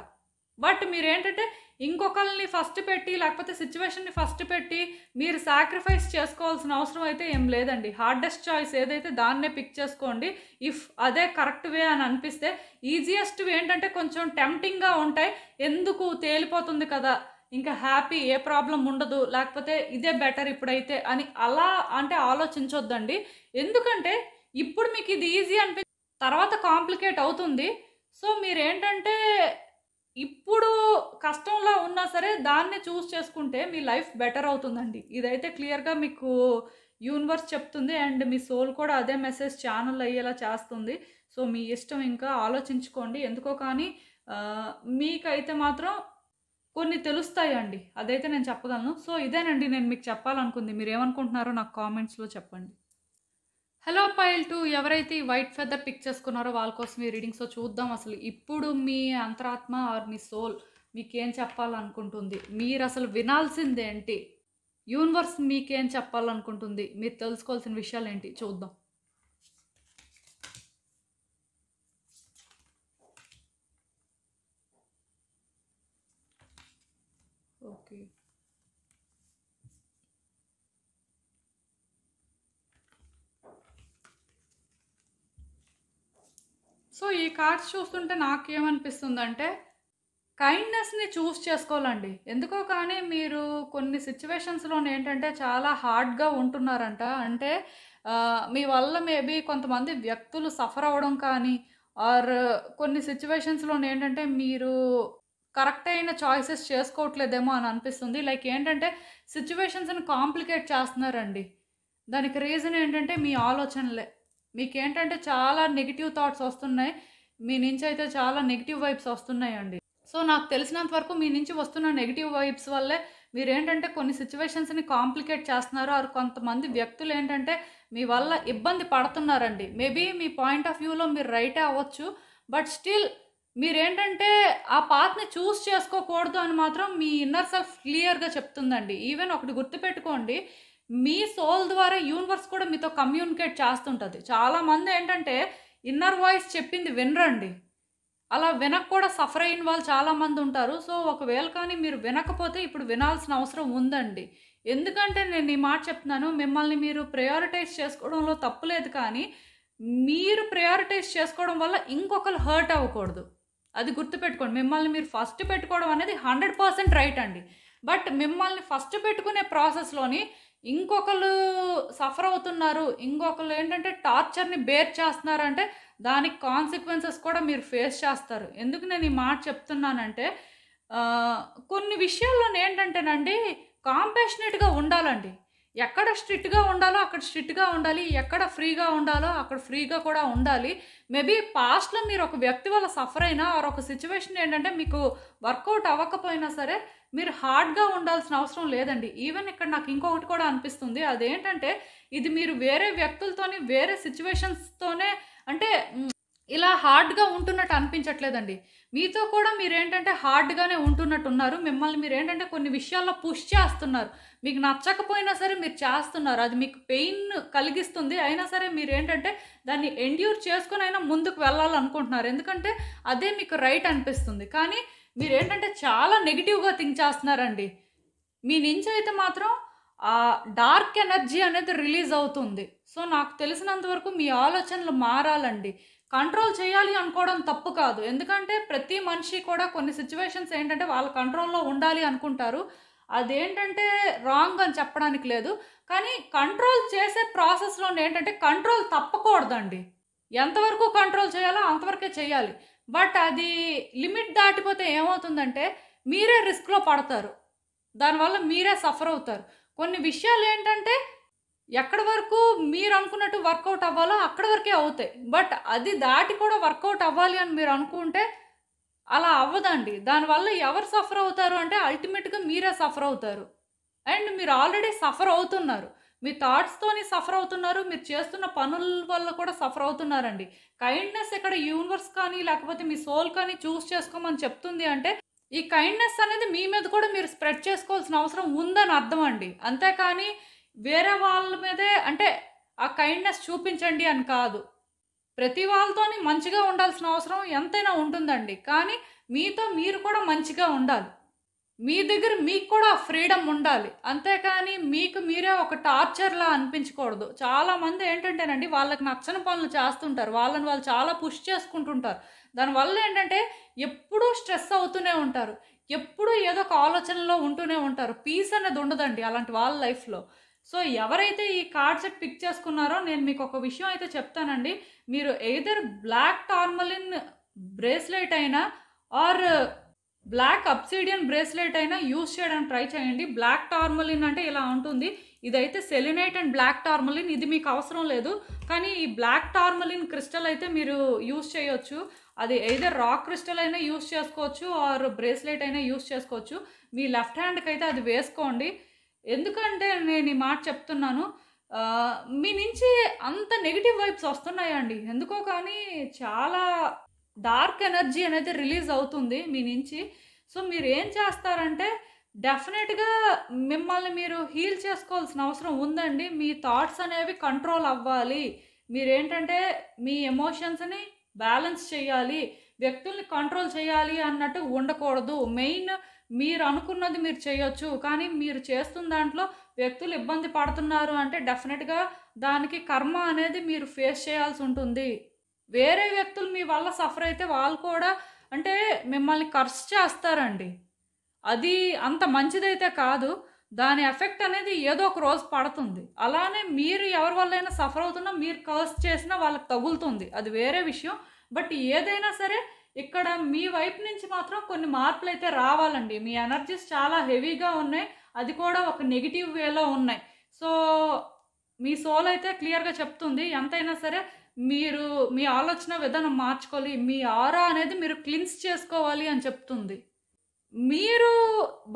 బట్ మీరేంటంటే ఇంకొకళ్ళని ఫస్ట్ పెట్టి లేకపోతే సిట్యుయేషన్‌ని ఫస్ట్ పెట్టి మీరు సాక్రిఫైస్ చేసుకోవాల్సిన అవసరం అయితే ఏం లేదండి. హార్డెస్ట్ చాయిస్ ఏదైతే దాన్నే పిక్ చేసుకోండి. ఇఫ్ అదే కరెక్ట్ వే అని అనిపిస్తే ఈజియెస్ట్ వే ఏంటంటే కొంచెం టెంప్టింగ్‌గా ఉంటాయి. ఎందుకు తేలిపోతుంది కదా! ఇంకా హ్యాపీ ఏ ప్రాబ్లమ్ ఉండదు. లేకపోతే ఇదే బెటర్ ఇప్పుడైతే అని అలా అంటే ఆలోచించొద్దండి. ఎందుకంటే ఇప్పుడు మీకు ఇది ఈజీ తర్వాత కాంప్లికేట్ అవుతుంది. సో, మీరేంటంటే ఇప్పుడు కష్టంలో ఉన్నా సరే దాన్ని చూజ్ చేసుకుంటే మీ లైఫ్ బెటర్ అవుతుందండి. ఇదైతే క్లియర్‌గా మీకు యూనివర్స్ చెప్తుంది అండ్ మీ సోల్ కూడా అదే మెసేజ్ ఛానల్ అయ్యేలా చేస్తుంది. సో మీ ఇష్టం, ఇంకా ఆలోచించుకోండి. ఎందుకో కానీ మీకైతే మాత్రం కొన్ని తెలుస్తాయండి, అదైతే నేను చెప్పగలను. సో ఇదేనండి నేను మీకు చెప్పాలనుకుంది. మీరేమనుకుంటున్నారో నాకు కామెంట్స్లో చెప్పండి. హలో పైల్ 2, ఎవరైతే ఈ వైట్ ఫెదర్ పిక్ చేసుకున్నారో వాళ్ళ కోసం ఈ రీడింగ్. సో చూద్దాం అసలు ఇప్పుడు మీ అంతరాత్మ ఆర్ మీ సోల్ మీకేం చెప్పాలనుకుంటుంది, మీరు అసలు వినాల్సిందేంటి, యూనివర్స్ మీకేం చెప్పాలనుకుంటుంది, మీరు తెలుసుకోవాల్సిన విషయాలు ఏంటి చూద్దాం. ఓకే, సో ఈ కార్డ్స్ చూస్తుంటే నాకేమనిపిస్తుందంటే కైండ్నెస్ని చూస్ చేసుకోవాలండి. ఎందుకో కానీ మీరు కొన్ని సిచ్యువేషన్స్లో ఏంటంటే చాలా హార్డ్గా ఉంటున్నారంట. అంటే మీ వల్ల మేబీ కొంతమంది వ్యక్తులు సఫర్ అవ్వడం కానీ ఆర్ కొన్ని సిచ్యువేషన్స్లో ఏంటంటే మీరు కరెక్ట్ అయిన చాయిసెస్ చేసుకోవట్లేదేమో అని అనిపిస్తుంది. లైక్ ఏంటంటే సిచ్యువేషన్స్ని కాంప్లికేట్ చేస్తున్నారండి. దానికి రీజన్ ఏంటంటే మీ ఆలోచనలే. మీకేంటంటే చాలా నెగిటివ్ థాట్స్ వస్తున్నాయి, మీ నుంచి అయితే చాలా నెగిటివ్ వైబ్స్ వస్తున్నాయండి. సో నాకు తెలిసినంత వరకు మీ నుంచి వస్తున్న నెగిటివ్ వైబ్స్ వల్లే మీరేంటంటే కొన్ని సిచ్యువేషన్స్ని కాంప్లికేట్ చేస్తున్నారు. ఆర్ కొంతమంది వ్యక్తులు ఏంటంటే మీ వల్ల ఇబ్బంది పడుతున్నారండి. మేబీ మీ పాయింట్ ఆఫ్ వ్యూలో మీరు రైటే అవ్వచ్చు, బట్ స్టిల్ మీరేంటంటే ఆ పాత్ని చూస్ చేసుకోకూడదు అని మాత్రం మీ ఇన్నర్ సెల్ఫ్ క్లియర్గా చెప్తుందండి. ఈవెన్ ఒకటి గుర్తుపెట్టుకోండి, మీ సోల్ ద్వారా యూనివర్స్ కూడా మీతో కమ్యూనికేట్ చేస్తుంటుంది. చాలామంది ఏంటంటే ఇన్నర్ వాయిస్ చెప్పింది వినరండి. అలా వినక కూడా సఫర్ అయిన వాళ్ళు చాలామంది ఉంటారు. సో ఒకవేళ కానీ మీరు వినకపోతే ఇప్పుడు వినాల్సిన అవసరం ఉందండి. ఎందుకంటే నేను ఈ మాట చెప్తున్నాను, మిమ్మల్ని మీరు ప్రయారిటైజ్ చేసుకోవడంలో తప్పులేదు, కానీ మీరు ప్రయారిటైజ్ చేసుకోవడం వల్ల ఇంకొకరు హర్ట్ అవ్వకూడదు. అది గుర్తుపెట్టుకోండి. మిమ్మల్ని మీరు ఫస్ట్ పెట్టుకోవడం అనేది 100% రైట్ అండి. బట్ మిమ్మల్ని ఫస్ట్ పెట్టుకునే ప్రాసెస్లోని ఇంకొకరు సఫర్ అవుతున్నారు, ఇంకొకరు ఏంటంటే టార్చర్ని బేర్ చేస్తున్నారంటే దానికి కాన్సిక్వెన్సెస్ కూడా మీరు ఫేస్ చేస్తారు. ఎందుకు నేను ఈ మాట చెప్తున్నానంటే కొన్ని విషయాల్లో ఏంటంటేనండి కాంపాషనేట్గా ఉండాలండి. ఎక్కడ స్ట్రిక్ట్గా ఉండాలో అక్కడ స్ట్రిక్ట్గా ఉండాలి, ఎక్కడ ఫ్రీగా ఉండాలో అక్కడ ఫ్రీగా కూడా ఉండాలి. మేబీ పాస్ట్లో మీరు ఒక వ్యక్తి వల్ల సఫర్ అయినా ఆర్ ఒక సిచ్యువేషన్ ఏంటంటే మీకు వర్కౌట్ అవ్వకపోయినా సరే మీరు హార్డ్గా ఉండాల్సిన అవసరం లేదండి. ఈవెన్ ఇక్కడ నాకు ఇంకొకటి కూడా అనిపిస్తుంది, అదేంటంటే ఇది మీరు వేరే వ్యక్తులతోని వేరే సిచ్యువేషన్స్తోనే అంటే ఇలా హార్డ్గా ఉంటున్నట్టు అనిపించట్లేదండి. మీతో కూడా మీరేంటంటే హార్డ్గానే ఉంటున్నట్టున్నారు. మిమ్మల్ని మీరేంటంటే కొన్ని విషయాల్లో పుష్ చేస్తున్నారు. మీకు నచ్చకపోయినా సరే మీరు చేస్తున్నారు, అది మీకు పెయిన్ కలిగిస్తుంది. అయినా సరే మీరేంటంటే దాన్ని ఎండ్యూర్ చేసుకుని అయినా ముందుకు వెళ్ళాలనుకుంటున్నారు. ఎందుకంటే అదే మీకు రైట్ అనిపిస్తుంది. కానీ మీరేంటంటే చాలా నెగిటివ్గా థింక్ చేస్తున్నారండి. మీ నుంచి అయితే మాత్రం ఆ డార్క్ ఎనర్జీ అనేది రిలీజ్ అవుతుంది. సో నాకు తెలిసినంత వరకు మీ ఆలోచనలు మారాలండి. కంట్రోల్ చేయాలి అనుకోవడం తప్పు కాదు. ఎందుకంటే ప్రతి మనిషి కూడా కొన్ని సిచ్యువేషన్స్ ఏంటంటే వాళ్ళ కంట్రోల్లో ఉండాలి అనుకుంటారు. అదేంటంటే రాంగ్ అని చెప్పడానికి లేదు, కానీ కంట్రోల్ చేసే ప్రాసెస్లో ఏంటంటే కంట్రోల్ తప్పకూడదండి. ఎంతవరకు కంట్రోల్ చేయాలో అంతవరకే చేయాలి. బట్ అది లిమిట్ దాటిపోతే ఏమవుతుందంటే మీరే రిస్క్లో పడతారు, దానివల్ల మీరే సఫర్ అవుతారు. కొన్ని విషయాలు ఏంటంటే ఎక్కడి వరకు మీరు అనుకున్నట్టు వర్కౌట్ అవ్వాలో అక్కడి వరకే అవుతాయి. బట్ అది దాటి కూడా వర్కౌట్ అవ్వాలి అని మీరు అనుకుంటే అలా అవ్వదండి. దానివల్ల ఎవరు సఫర్ అవుతారు అంటే అల్టిమేట్గా మీరే సఫర్ అవుతారు. అండ్ మీరు ఆల్రెడీ సఫర్ అవుతున్నారు, మీ థాట్స్తోని సఫర్ అవుతున్నారు, మీరు చేస్తున్న పనుల వల్ల కూడా సఫర్ అవుతున్నారండి. కైండ్నెస్ ఇక్కడ యూనివర్స్ కానీ లేకపోతే మీ సోల్ కానీ చూస్ చేసుకోమని చెప్తుంది అంటే ఈ కైండ్నెస్ అనేది మీ మీద కూడా మీరు స్ప్రెడ్ చేసుకోవాల్సిన అవసరం ఉందని అర్థం అండి. అంతేకాని వేరే వాళ్ళ మీదే అంటే ఆ కైండ్నెస్ చూపించండి అని కాదు. ప్రతి వాళ్ళతోని మంచిగా ఉండాల్సిన అవసరం ఎంతైనా ఉంటుందండి, కానీ మీతో మీరు కూడా మంచిగా ఉండాలి. మీ దగ్గర మీకు కూడా ఫ్రీడమ్ ఉండాలి, అంతేకాని మీకు మీరే ఒక టార్చర్లా అనిపించకూడదు. చాలామంది ఏంటంటేనండి వాళ్ళకి నచ్చని పనులు చేస్తుంటారు, వాళ్ళని వాళ్ళు చాలా పుష్ చేసుకుంటుంటారు. దానివల్ల ఏంటంటే ఎప్పుడూ స్ట్రెస్ అవుతూనే ఉంటారు, ఎప్పుడూ ఏదో ఒక ఆలోచనలో ఉంటూనే ఉంటారు. పీస్ అనేది ఉండదండి అలాంటి వాళ్ళ లైఫ్లో. సో ఎవరైతే ఈ కార్డ్ సెట్ పిక్ చేసుకున్నారో నేను మీకు ఒక విషయం అయితే చెప్తానండి. మీరు ఎయిదర్ బ్లాక్ టార్మలిన్ బ్రేస్లెట్ అయినా ఆర్ బ్లాక్ అబ్సిడియన్ బ్రేస్లెట్ అయినా యూజ్ చేయడానికి ట్రై చేయండి. బ్లాక్ టార్మలిన్ అంటే ఇలా ఉంటుంది, ఇదైతే సెలినైట్ అండ్ బ్లాక్ టార్మలిన్. ఇది మీకు అవసరం లేదు, కానీ ఈ బ్లాక్ టార్మలిన్ క్రిస్టల్ అయితే మీరు యూస్ చేయొచ్చు. అది ఎయిదర్ రాక్ క్రిస్టల్ అయినా యూస్ చేసుకోవచ్చు, ఆర్ బ్రేస్లెట్ అయినా యూస్ చేసుకోవచ్చు. మీ లెఫ్ట్ హ్యాండ్కి అయితే అది వేసుకోండి. ఎందుకంటే నేను ఈ మాట చెప్తున్నాను, మీ నుంచి అంత నెగిటివ్ వైబ్స్ వస్తున్నాయండి. ఎందుకో కానీ చాలా డార్క్ ఎనర్జీ అనేది రిలీజ్ అవుతుంది మీ నుంచి. సో మీరు ఏం చేస్తారంటే డెఫినెట్గా మిమ్మల్ని మీరు హీల్ చేసుకోవాల్సిన అవసరం ఉందండి. మీ థాట్స్ అనేవి కంట్రోల్ అవ్వాలి. మీరేంటంటే మీ ఎమోషన్స్ని బ్యాలెన్స్ చేయాలి, వ్యక్తుల్ని కంట్రోల్ చేయాలి అన్నట్టు ఉండకూడదు. మెయిన్ మీరు అనుకున్నది మీరు చేయొచ్చు, కానీ మీరు చేస్తున్న దాంట్లో వ్యక్తులు ఇబ్బంది పడుతున్నారు అంటే డెఫినెట్గా దానికి కర్మ అనేది మీరు ఫేస్ చేయాల్సి ఉంటుంది. వేరే వ్యక్తులు మీ వల్ల సఫర్ అయితే వాళ్ళు కూడా అంటే మిమ్మల్ని కర్స్ చేస్తారండి. అది అంత మంచిదైతే కాదు. దాని ఎఫెక్ట్ అనేది ఏదో ఒక రోజు పడుతుంది. అలానే మీరు ఎవరి వల్లైనా సఫర్ అవుతున్నా మీరు కర్స్ చేసినా వాళ్ళకి తగులుతుంది, అది వేరే విషయం. బట్ ఏదైనా సరే ఇక్కడ మీ వైపు నుంచి మాత్రం కొన్ని మార్పులు అయితే రావాలండి. మీ ఎనర్జీస్ చాలా హెవీగా ఉన్నాయి, అది కూడా ఒక నెగిటివ్ వేలో ఉన్నాయి. సో మీ సోల్ అయితే క్లియర్గా చెప్తుంది, ఎంతైనా సరే మీరు మీ ఆలోచన విధానం మార్చుకోవాలి, మీ ఆరా అనేది మీరు క్లిన్స్ చేసుకోవాలి అని చెప్తుంది. మీరు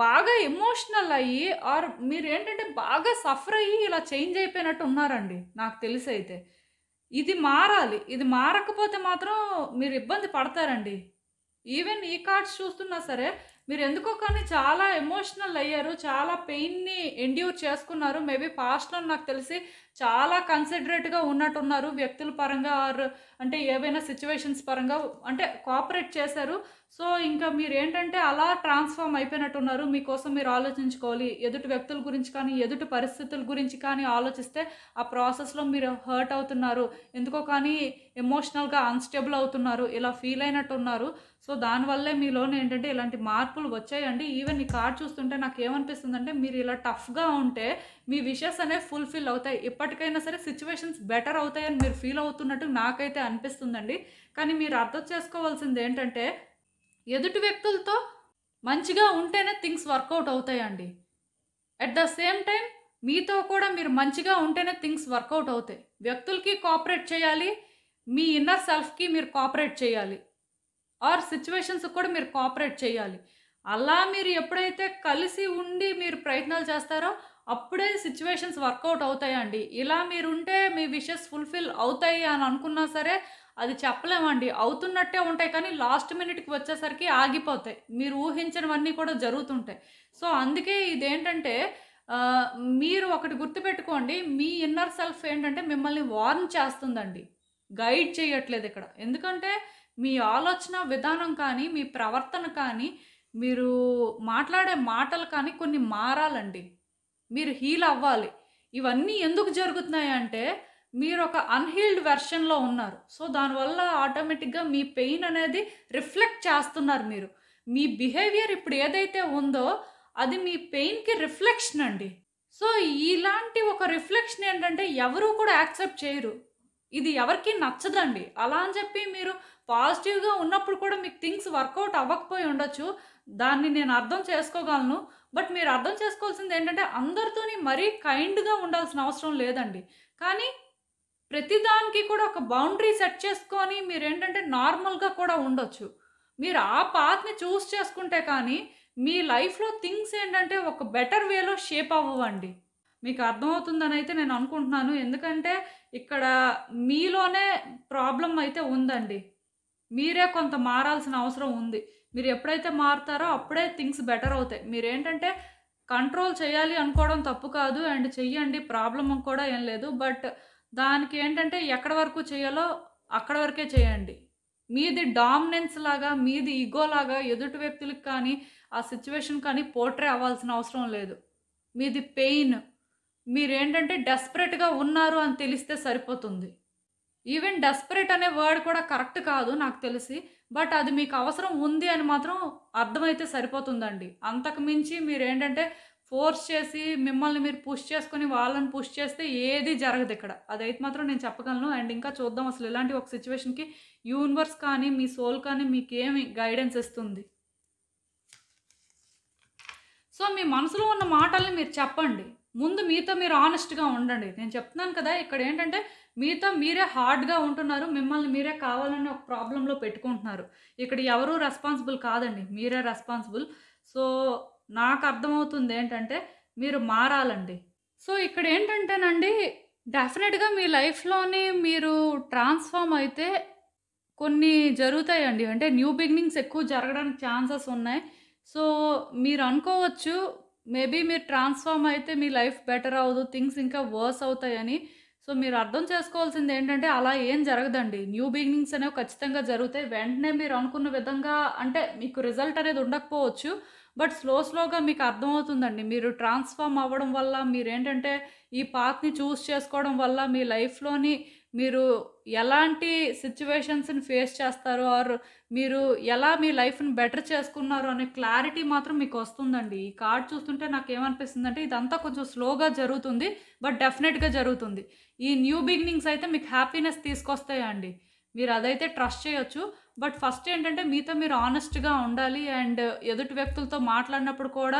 బాగా ఎమోషనల్ అయ్యి ఆర్ మీరు ఏంటంటే బాగా సఫర్ అయ్యి ఇలా చేంజ్ అయిపోయినట్టు ఉన్నారండి నాకు తెలిసి అయితే. ఇది మారాలి. ఇది మారకపోతే మాత్రం మీరు ఇబ్బంది పడతారండి. ఈవెన్ ఈ కార్డ్స్ చూస్తున్నా సరే మీరు ఎందుకో కానీ చాలా ఎమోషనల్ అయ్యారు, చాలా పెయిన్ని ఎండ్యూర్ చేసుకున్నారు. మేబీ పాస్ట్లో నాకు తెలిసి చాలా కన్సిడరేట్గా ఉన్నట్టున్నారు వ్యక్తుల పరంగా, ఆర్ అంటే ఏవైనా సిచ్యువేషన్స్ పరంగా అంటే కోఆపరేట్ చేశారు. సో ఇంకా మీరు ఏంటంటే అలా ట్రాన్స్ఫార్మ్ అయిపోయినట్టున్నారు. మీకోసం మీరు ఆలోచించుకోవాలి. ఎదుటి వ్యక్తుల గురించి కానీ ఎదుటి పరిస్థితుల గురించి కానీ ఆలోచిస్తే ఆ ప్రాసెస్లో మీరు హర్ట్ అవుతున్నారు, ఎందుకో కానీ ఎమోషనల్గా అన్స్టేబుల్ అవుతున్నారు, ఇలా ఫీల్ అయినట్టున్నారు. సో దానివల్లే మీలోనే ఏంటంటే ఇలాంటి మార్పులు వచ్చాయండి. ఈవెన్ ఈ కార్డ్ చూస్తుంటే నాకు ఏమనిపిస్తుంది అంటే మీరు ఇలా టఫ్గా ఉంటే మీ విషెస్ అనేవి ఫుల్ఫిల్ అవుతాయి, ఇప్పటికైనా సరే సిచ్యువేషన్స్ బెటర్ అవుతాయని మీరు ఫీల్ అవుతున్నట్టు నాకైతే అనిపిస్తుందండి. కానీ మీరు అర్థం చేసుకోవాల్సింది ఏంటంటే ఎదుటి వ్యక్తులతో మంచిగా ఉంటేనే థింగ్స్ వర్కౌట్ అవుతాయండి. అట్ ద సేమ్ టైం మీతో కూడా మీరు మంచిగా ఉంటేనే థింగ్స్ వర్కౌట్ అవుతాయి. వ్యక్తులకి కోఆపరేట్ చేయాలి, మీ ఇన్నర్ సెల్ఫ్కి మీరు కోఆపరేట్ చేయాలి, ఆర్ సిచ్యువేషన్స్ కూడా మీరు కోఆపరేట్ చేయాలి. అలా మీరు ఎప్పుడైతే కలిసి ఉండి మీరు ప్రయత్నాలు చేస్తారో అప్పుడే సిచ్యువేషన్స్ వర్కౌట్ అవుతాయండి. ఇలా మీరుంటే మీ విషెస్ ఫుల్ఫిల్ అవుతాయి అని అనుకున్నా సరే అది చెప్పలేమండి. అవుతున్నట్టే ఉంటాయి, కానీ లాస్ట్ మినిట్కి వచ్చేసరికి ఆగిపోతాయి. మీరు ఊహించినవన్నీ కూడా జరుగుతుంటాయి. సో అందుకే ఇదేంటంటే మీరు ఒకటి గుర్తుపెట్టుకోండి, మీ ఇన్నర్ సెల్ఫ్ ఏంటంటే మిమ్మల్ని వార్న్ చేస్తుందండి, గైడ్ చేయట్లేదు ఇక్కడ. ఎందుకంటే మీ ఆలోచన విధానం కానీ మీ ప్రవర్తన కానీ మీరు మాట్లాడే మాటలు కానీ కొన్ని మారాలండి. మీరు హీల్ అవ్వాలి. ఇవన్నీ ఎందుకు జరుగుతున్నాయి అంటే మీరు ఒక అన్హీల్డ్ వెర్షన్లో ఉన్నారు. సో దానివల్ల ఆటోమేటిక్గా మీ పెయిన్ అనేది రిఫ్లెక్ట్ చేస్తున్నారు. మీరు మీ బిహేవియర్ ఇప్పుడు ఏదైతే ఉందో అది మీ పెయిన్కి రిఫ్లెక్షన్ అండి. సో ఇలాంటి ఒక రిఫ్లెక్షన్ ఏంటంటే ఎవరూ కూడా యాక్సెప్ట్ చేయరు, ఇది ఎవరికి నచ్చదండి. అలా అని చెప్పి మీరు పాజిటివ్గా ఉన్నప్పుడు కూడా మీకు థింగ్స్ వర్కౌట్ అవ్వకపోయి ఉండొచ్చు, దాన్ని నేను అర్థం చేసుకోగలను. బట్ మీరు అర్థం చేసుకోవాల్సింది ఏంటంటే అందరితోని మరీ కైండ్గా ఉండాల్సిన అవసరం లేదండి. కానీ ప్రతిదానికి కూడా ఒక బౌండరీ సెట్ చేసుకొని మీరు ఏంటంటే నార్మల్గా కూడా ఉండొచ్చు. మీరు ఆ పాత్ని చూస్ చేసుకుంటే కానీ మీ లైఫ్లో థింగ్స్ ఏంటంటే ఒక బెటర్ వేలో షేప్ అవ్వండి. మీకు అర్థమవుతుందని అయితే నేను అనుకుంటున్నాను. ఎందుకంటే ఇక్కడ మీలోనే ప్రాబ్లం అయితే ఉందండి. మీరే కొంత మారాల్సిన అవసరం ఉంది. మీరు ఎప్పుడైతే మారుతారో అప్పుడే థింగ్స్ బెటర్ అవుతాయి. మీరేంటంటే కంట్రోల్ చేయాలి అనుకోవడం తప్పు కాదు, అండ్ చెయ్యండి, ప్రాబ్లం కూడా ఏం లేదు. బట్ దానికి ఏంటంటే ఎక్కడి వరకు చేయాలో అక్కడ వరకే చేయండి. మీది డామినెన్స్ లాగా, మీది ఈగో లాగా ఎదుటి వ్యక్తులకు కానీ ఆ సిచ్యువేషన్ కానీ పోర్ట్రే అవ్వాల్సిన అవసరం లేదు. మీది పెయిన్, మీరేంటంటే డెస్పరేట్గా ఉన్నారు అని తెలిస్తే సరిపోతుంది. ఈవెన్ డెస్పరేట్ అనే వర్డ్ కూడా కరెక్ట్ కాదు నాకు తెలిసి, బట్ అది మీకు అవసరం ఉంది అని మాత్రం అర్థమైతే సరిపోతుందండి. అంతకు మించి మీరేంటంటే ఫోర్స్ చేసి మిమ్మల్ని మీరు పుష్ చేసుకొని వాళ్ళని పుష్ చేస్తే ఏది జరగదు ఇక్కడ, అదైతే మాత్రం నేను చెప్పగలను. అండ్ ఇంకా చూద్దాం అసలు ఇలాంటి ఒక సిచ్యువేషన్కి యూనివర్స్ కానీ మీ సోల్ కానీ మీకేమి గైడెన్స్ ఇస్తుంది. సో మీ మనసులో ఉన్న మాటల్ని మీరు చెప్పండి. ముందు మీతో మీరు ఆనెస్ట్‌గా ఉండండి. నేను చెప్తున్నాను కదా! ఇక్కడేంటంటే మీతో మీరే హార్డ్‌గా ఉంటున్నారు. మిమ్మల్ని మీరే కావాలని ఒక ప్రాబ్లమ్‌లో పెట్టుకుంటున్నారు. ఇక్కడ ఎవరు రెస్పాన్సిబుల్ కాదండి. మీరే రెస్పాన్సిబుల్. సో, నాకర్థమవుతుందేంటంటే మీరు మారాలండి. సో, ఇక్కడేంటంటేనండి డెఫినెట్‌గా మీ లైఫ్‌లోని మీరు ట్రాన్స్‌ఫార్మ్ అయితే కొన్ని జరుగుతాయండి. అంటే న్యూ బిగినింగ్స్ ఎక్కువ జరగడానికి ఛాన్సెస్ ఉన్నాయి. సో, మీరనుకోవచ్చు మేబీ మీరు ట్రాన్స్‌ఫార్మ్ అయితే మీ లైఫ్ బెటర్ అవ్వదు. థింగ్స్ ఇంకా వర్స్ అవుతాయని. సో, మీరు అర్థం చేసుకోవాల్సిందేంటంటే అలా ఏం జరగదండి. న్యూ బిగినింగ్స్ అనేవి ఖచ్చితంగా జరుగుతాయి. వెంటనే మీరు అనుకున్న విధంగా అంటే మీకు రిజల్ట్ అనేది ఉండకపోవచ్చు. బట్ స్లోగా మీకు అర్థమవుతుందండి. మీరు ట్రాన్స్‌ఫార్మ్ అవ్వడం వల్ల మీరేంటంటే ఈ పాత్‌ని చూజ్ చేసుకోవడం వల్ల మీ లైఫ్‌లోని మీరు ఎలాంటి సిట్యుయేషన్స్‌ని ఫేస్ చేస్తారు ఆర్ మీరు ఎలా మీ లైఫ్‌ని బెటర్ చేసుకున్నారు అనే క్లారిటీ మాత్రం మీకొస్తుందండి. ఈ కార్డ్ చూస్తుంటే నాకేమనిపిస్తుందంటే ఇదంతా కొంచెం స్లోగా జరుగుతుంది. బట్ డెఫినెట్‌గా జరుగుతుంది. ఈ న్యూ బిగినింగ్స్ అయితే మీకు హ్యాపీనెస్ తీసుకొస్తాయండి. మీరదైతే ట్రస్ట్ చేయొచ్చు. బట్ ఫస్ట్ ఏంటంటే మీతో మీరు ఆనెస్ట్‌గా ఉండాలి. అండ్ ఎదుటి వ్యక్తులతో మాట్లాడినప్పుడు కూడా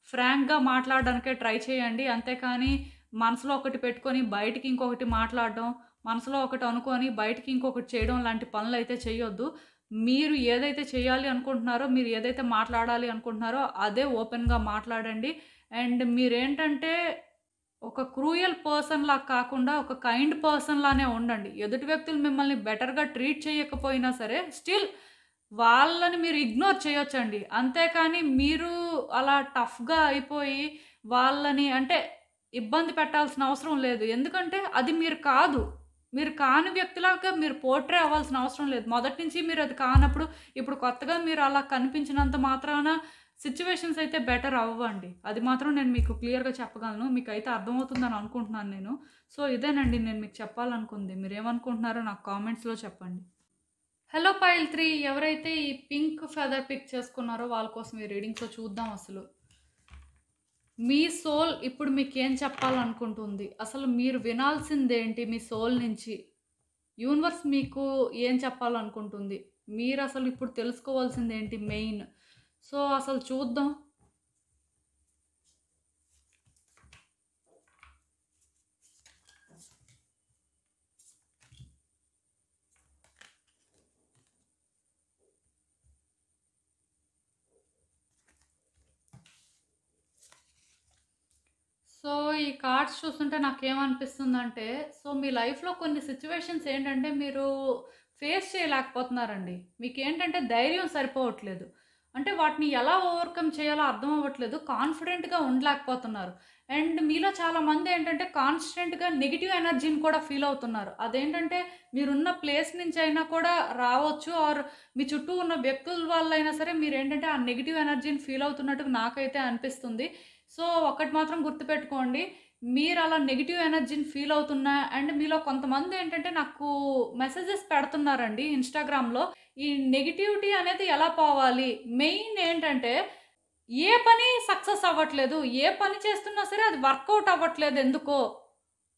ఫ్రాంక్‌గా మాట్లాడడానికే ట్రై చేయండి. అంతేకానీ మనసులో ఒకటి పెట్టుకొని బయటికి ఇంకొకటి మాట్లాడడం, మనసులో ఒకటి అనుకోని బయటికి ఇంకొకటి చేయడం లాంటి పనులైతే చేయొద్దు. మీరు ఏదైతే చేయాలి అనుకుంటున్నారో, మీరు ఏదైతే మాట్లాడాలి అనుకుంటున్నారో అదే ఓపెన్‌గా మాట్లాడండి. అండ్ మీరేంటంటే ఒక క్రూయల్ పర్సన్‌లా కాకుండా ఒక కైండ్ పర్సన్‌లానే ఉండండి. ఎదుటి వ్యక్తులు మిమ్మల్ని బెటర్‌గా ట్రీట్ చేయకపోయినా సరే స్టిల్ వాళ్ళని మీరు ఇగ్నోర్ చేయొచ్చండి. అంతేకానీ మీరు అలా టఫ్‌గా అయిపోయి వాళ్ళని అంటే ఇబ్బంది పెట్టాల్సిన అవసరం లేదు. ఎందుకంటే అది మీరు కాదు. మీరు కాని వ్యక్తిలాగా మీరు పోర్ట్రే అవ్వాల్సిన అవసరం లేదు. మొదటి నుంచి మీరు అది కానప్పుడు ఇప్పుడు కొత్తగా మీరు అలా కనిపించినంత మాత్రాన సిట్యుయేషన్స్ అయితే బెటర్ అవ్వండి. అది మాత్రం నేను మీకు క్లియర్‌గా చెప్పగలను. మీకైతే అర్థమవుతుందని అనుకుంటున్నాను నేను. సో, ఇదేనండి నేను మీకు చెప్పాలనుకుంది. మీరేమనుకుంటున్నారో నాకు కామెంట్స్‌లో చెప్పండి. హలో పైల్ 3 ఎవరైతే ఈ పింక్ ఫెదర్ పిక్ చేసుకున్నారో వాళ్ళ కోసం ఈ రీడింగ్స్‌లో చూద్దాం అసలు. మీ సోల్ ఇప్పుడు మీకేం చెప్పాలనుకుంటుంది? అసలు మీరు వినాల్సిందేంటి మీ సోల్ నుంచి? యూనివర్స్ మీకు ఏం చెప్పాలనుకుంటుంది? మీరసలు ఇప్పుడు తెలుసుకోవాల్సిందేంటి మెయిన్? సో, అసలు చూద్దాం. సో, ఈ కార్డ్స్ చూస్తుంటే నాకేమనిపిస్తుందంటే, సో, మీ లైఫ్‌లో కొన్ని సిట్యుయేషన్స్ ఏంటంటే, మీరు ఫేస్ చేయలేకపోతున్నారండి. మీకేంటంటే ధైర్యం సరిపోవట్లేదు. అంటే వాటిని ఎలా ఓవర్‌కమ్ చేయాలో అర్థం అవ్వట్లేదు. కాన్ఫిడెంట్‌గా ఉండలేకపోతున్నారు. అండ్ మీలో చాలామంది ఏంటంటే, కాన్స్టెంట్‌గా నెగెటివ్ ఎనర్జీని కూడా ఫీల్ అవుతున్నారు. అదేంటంటే, మీరున్న ప్లేస్ నుంచి అయినా కూడా రావచ్చు ఆర్ మీ చుట్టూ ఉన్న వ్యక్తుల వల్లైనా సరే మీరేంటంటే, ఆ నెగెటివ్ ఎనర్జీని ఫీల్ అవుతున్నట్టుగా నాకైతే అనిపిస్తుంది. సో, ఒకటి మాత్రం గుర్తుపెట్టుకోండి. మీరలా నెగెటివ్ ఎనర్జీని ఫీల్ అవుతున్నా అండ్ మీలో కొంతమందేంటంటే నాకు మెసేజెస్ పెడుతున్నారండి ఇన్‌స్టాగ్రామ్‌లో. ఈ నెగెటివిటీ అనేది ఎలా పోవాలి? మెయిన్ ఏంటంటే ఏ పని సక్సెస్ అవ్వట్లేదు. ఏ పని చేస్తున్నా సరే అది వర్కౌట్ అవ్వట్లేదు ఎందుకో.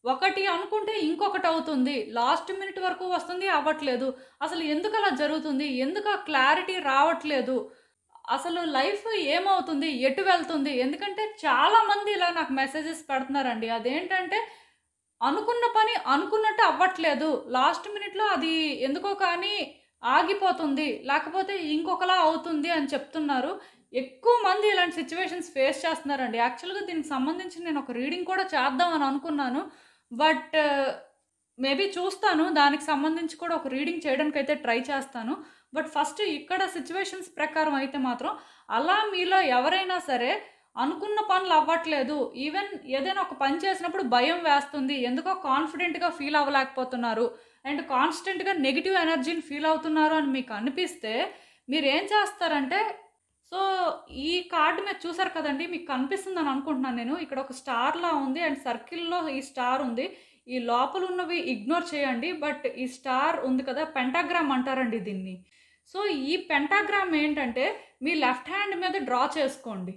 ఒకటి అనుకుంటే ఇంకొకటవుతుంది. లాస్ట్ మినిట్ వరకు వస్తుంది అవ్వట్లేదు. అసలు ఎందుకలా జరుగుతుంది? ఎందుకు ఆ క్లారిటీ రావట్లేదు? అసలు లైఫ్ ఏమవుతుంది? ఎటు వెళ్తుంది? ఎందుకంటే చాలామంది ఇలా నాకు మెసేజెస్ పెడుతున్నారండి. అదేంటంటే అనుకున్న పని అనుకున్నట్టు అవ్వట్లేదు. లాస్ట్ మినిట్‌లో అది ఎందుకో కానీ ఆగిపోతుంది. లేకపోతే ఇంకొకలా అవుతుంది అని చెప్తున్నారు. ఎక్కువ మంది ఇలాంటి సిట్యుయేషన్స్ ఫేస్ చేస్తున్నారండి. యాక్చువల్‌గా దీనికి సంబంధించి నేను ఒక రీడింగ్ కూడా చేద్దాం అని అనుకున్నాను. బట్ మేబీ చూస్తాను. దానికి సంబంధించి కూడా ఒక రీడింగ్ చేయడానికైతే ట్రై చేస్తాను. బట్ ఫస్ట్ ఇక్కడ సిట్యుయేషన్స్ ప్రకారం అయితే మాత్రం అలా మీలో ఎవరైనా సరే అనుకున్న పనులు అవ్వట్లేదు. ఈవెన్ ఏదైనా ఒక పని చేసినప్పుడు భయం వేస్తుంది. ఎందుకో కాన్ఫిడెంట్‌గా ఫీల్ అవ్వలేకపోతున్నారు. అండ్ కాన్స్టెంట్‌గా నెగెటివ్ ఎనర్జీని ఫీల్ అవుతున్నారు అని మీకు అనిపిస్తే మీరేం చేస్తారంటే సో, ఈ కార్డ్ మీరు చూసారు కదండీ! మీకు కనిపిస్తుందని అనుకుంటున్నాను నేను. ఇక్కడ ఒక స్టార్‌లా ఉంది అండ్ సర్కిల్‌లో ఈ స్టార్ ఉంది. ఈ లోపల ఉన్నవి ఇగ్నోర్ చేయండి. బట్ ఈ స్టార్ ఉంది కదా! పెంటాగ్రామ్ అంటారండి దీన్ని. సో, ఈ పెంటాగ్రామ్ ఏంటంటే మీ లెఫ్ట్ హ్యాండ్ మీద డ్రా చేసుకోండి.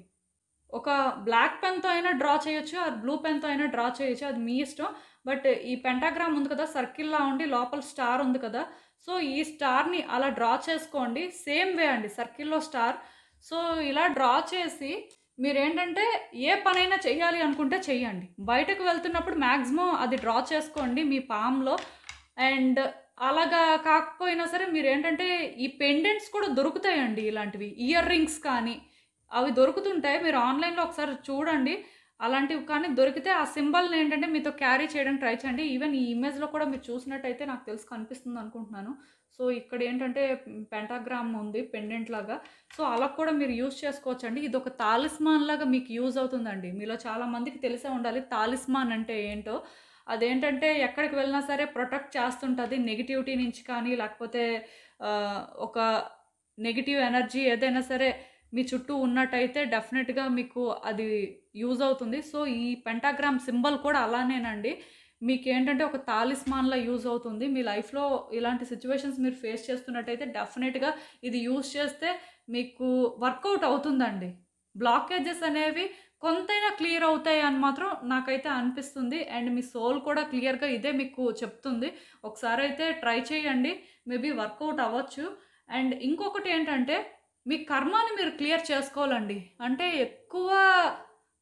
ఒక బ్లాక్ పెన్‌తో అయినా డ్రా చేయొచ్చు. ఆర్ బ్లూ పెన్‌తో అయినా డ్రా చేయొచ్చు. అది మీ ఇష్టం. బట్ ఈ పెంటాగ్రామ్ ఉంది కదా! సర్కిల్‌లా ఉండి లోపల స్టార్ ఉంది కదా! సో, ఈ స్టార్‌ని అలా డ్రా చేసుకోండి. సేమ్ వే అండి సర్కిల్‌లో స్టార్. సో, ఇలా డ్రా చేసి మీరేంటంటే ఏ పనైనా చెయ్యాలి అనుకుంటే చెయ్యండి. బయటకు వెళ్తున్నప్పుడు మాక్సిమం అది డ్రా చేసుకోండి మీ పామ్‌లో. అండ్ అలాగా కాకపోయినా సరే మీరేంటంటే ఈ పెండెంట్స్ కూడా దొరుకుతాయండి ఇలాంటివి. ఇయర్ రింగ్స్ కానీ అవి దొరుకుతుంటాయి. మీరు ఆన్‌లైన్‌లో ఒకసారి చూడండి. అలాంటివి కానీ దొరికితే ఆ సింబల్‌ని ఏంటంటే మీతో క్యారీ చేయడానికి ట్రై చేయండి. ఈవెన్ ఈ ఇమేజ్‌లో కూడా మీరు చూసినట్టయితే నాకు తెలిసి కనిపిస్తుంది అనుకుంటున్నాను. సో, ఇక్కడ ఏంటంటే పెంటాగ్రామ్ ఉంది పెండెంట్ లాగా. సో, అలా కూడా మీరు యూజ్ చేసుకోవచ్చండి. ఇదొక తాలిస్మాన్ లాగా మీకు యూజ్ అవుతుందండి. మీలో చాలా మందికి తెలిసే ఉండాలి తాలిస్మాన్ అంటే ఏంటో. అదేంటంటే ఎక్కడికి వెళ్ళినా సరే ప్రొటెక్ట్ చేస్తుంటది. నెగటివిటీ నుంచి కానీ లేకపోతే ఒక నెగెటివ్ ఎనర్జీ ఏదైనా సరే మీ చుట్టూ ఉన్నట్టయితే డెఫినెట్‌గా మీకు అది యూజ్ అవుతుంది. సో, ఈ పెంటాగ్రామ్ సింబల్ కూడా అలానేనండి. మీకేంటంటే ఒక తాలిస్మాన్‌లా యూజ్ అవుతుంది. మీ లైఫ్‌లో ఇలాంటి సిట్యుయేషన్స్ మీరు ఫేస్ చేస్తున్నట్టయితే డెఫినెట్‌గా ఇది యూజ్ చేస్తే మీకు వర్కౌట్ అవుతుందండి. బ్లాకేజెస్ అనేవి కొంతైనా క్లియర్ అవుతాయి అని మాత్రం నాకైతే అనిపిస్తుంది. అండ్ మీ సోల్ కూడా క్లియర్‌గా ఇదే మీకు చెప్తుంది. ఒకసారైతే ట్రై చేయండి. మేబీ వర్కౌట్ అవ్వచ్చు. అండ్ ఇంకొకటేంటంటే మీ కర్మాని మీరు క్లియర్ చేసుకోవాలండి. అంటే ఎక్కువ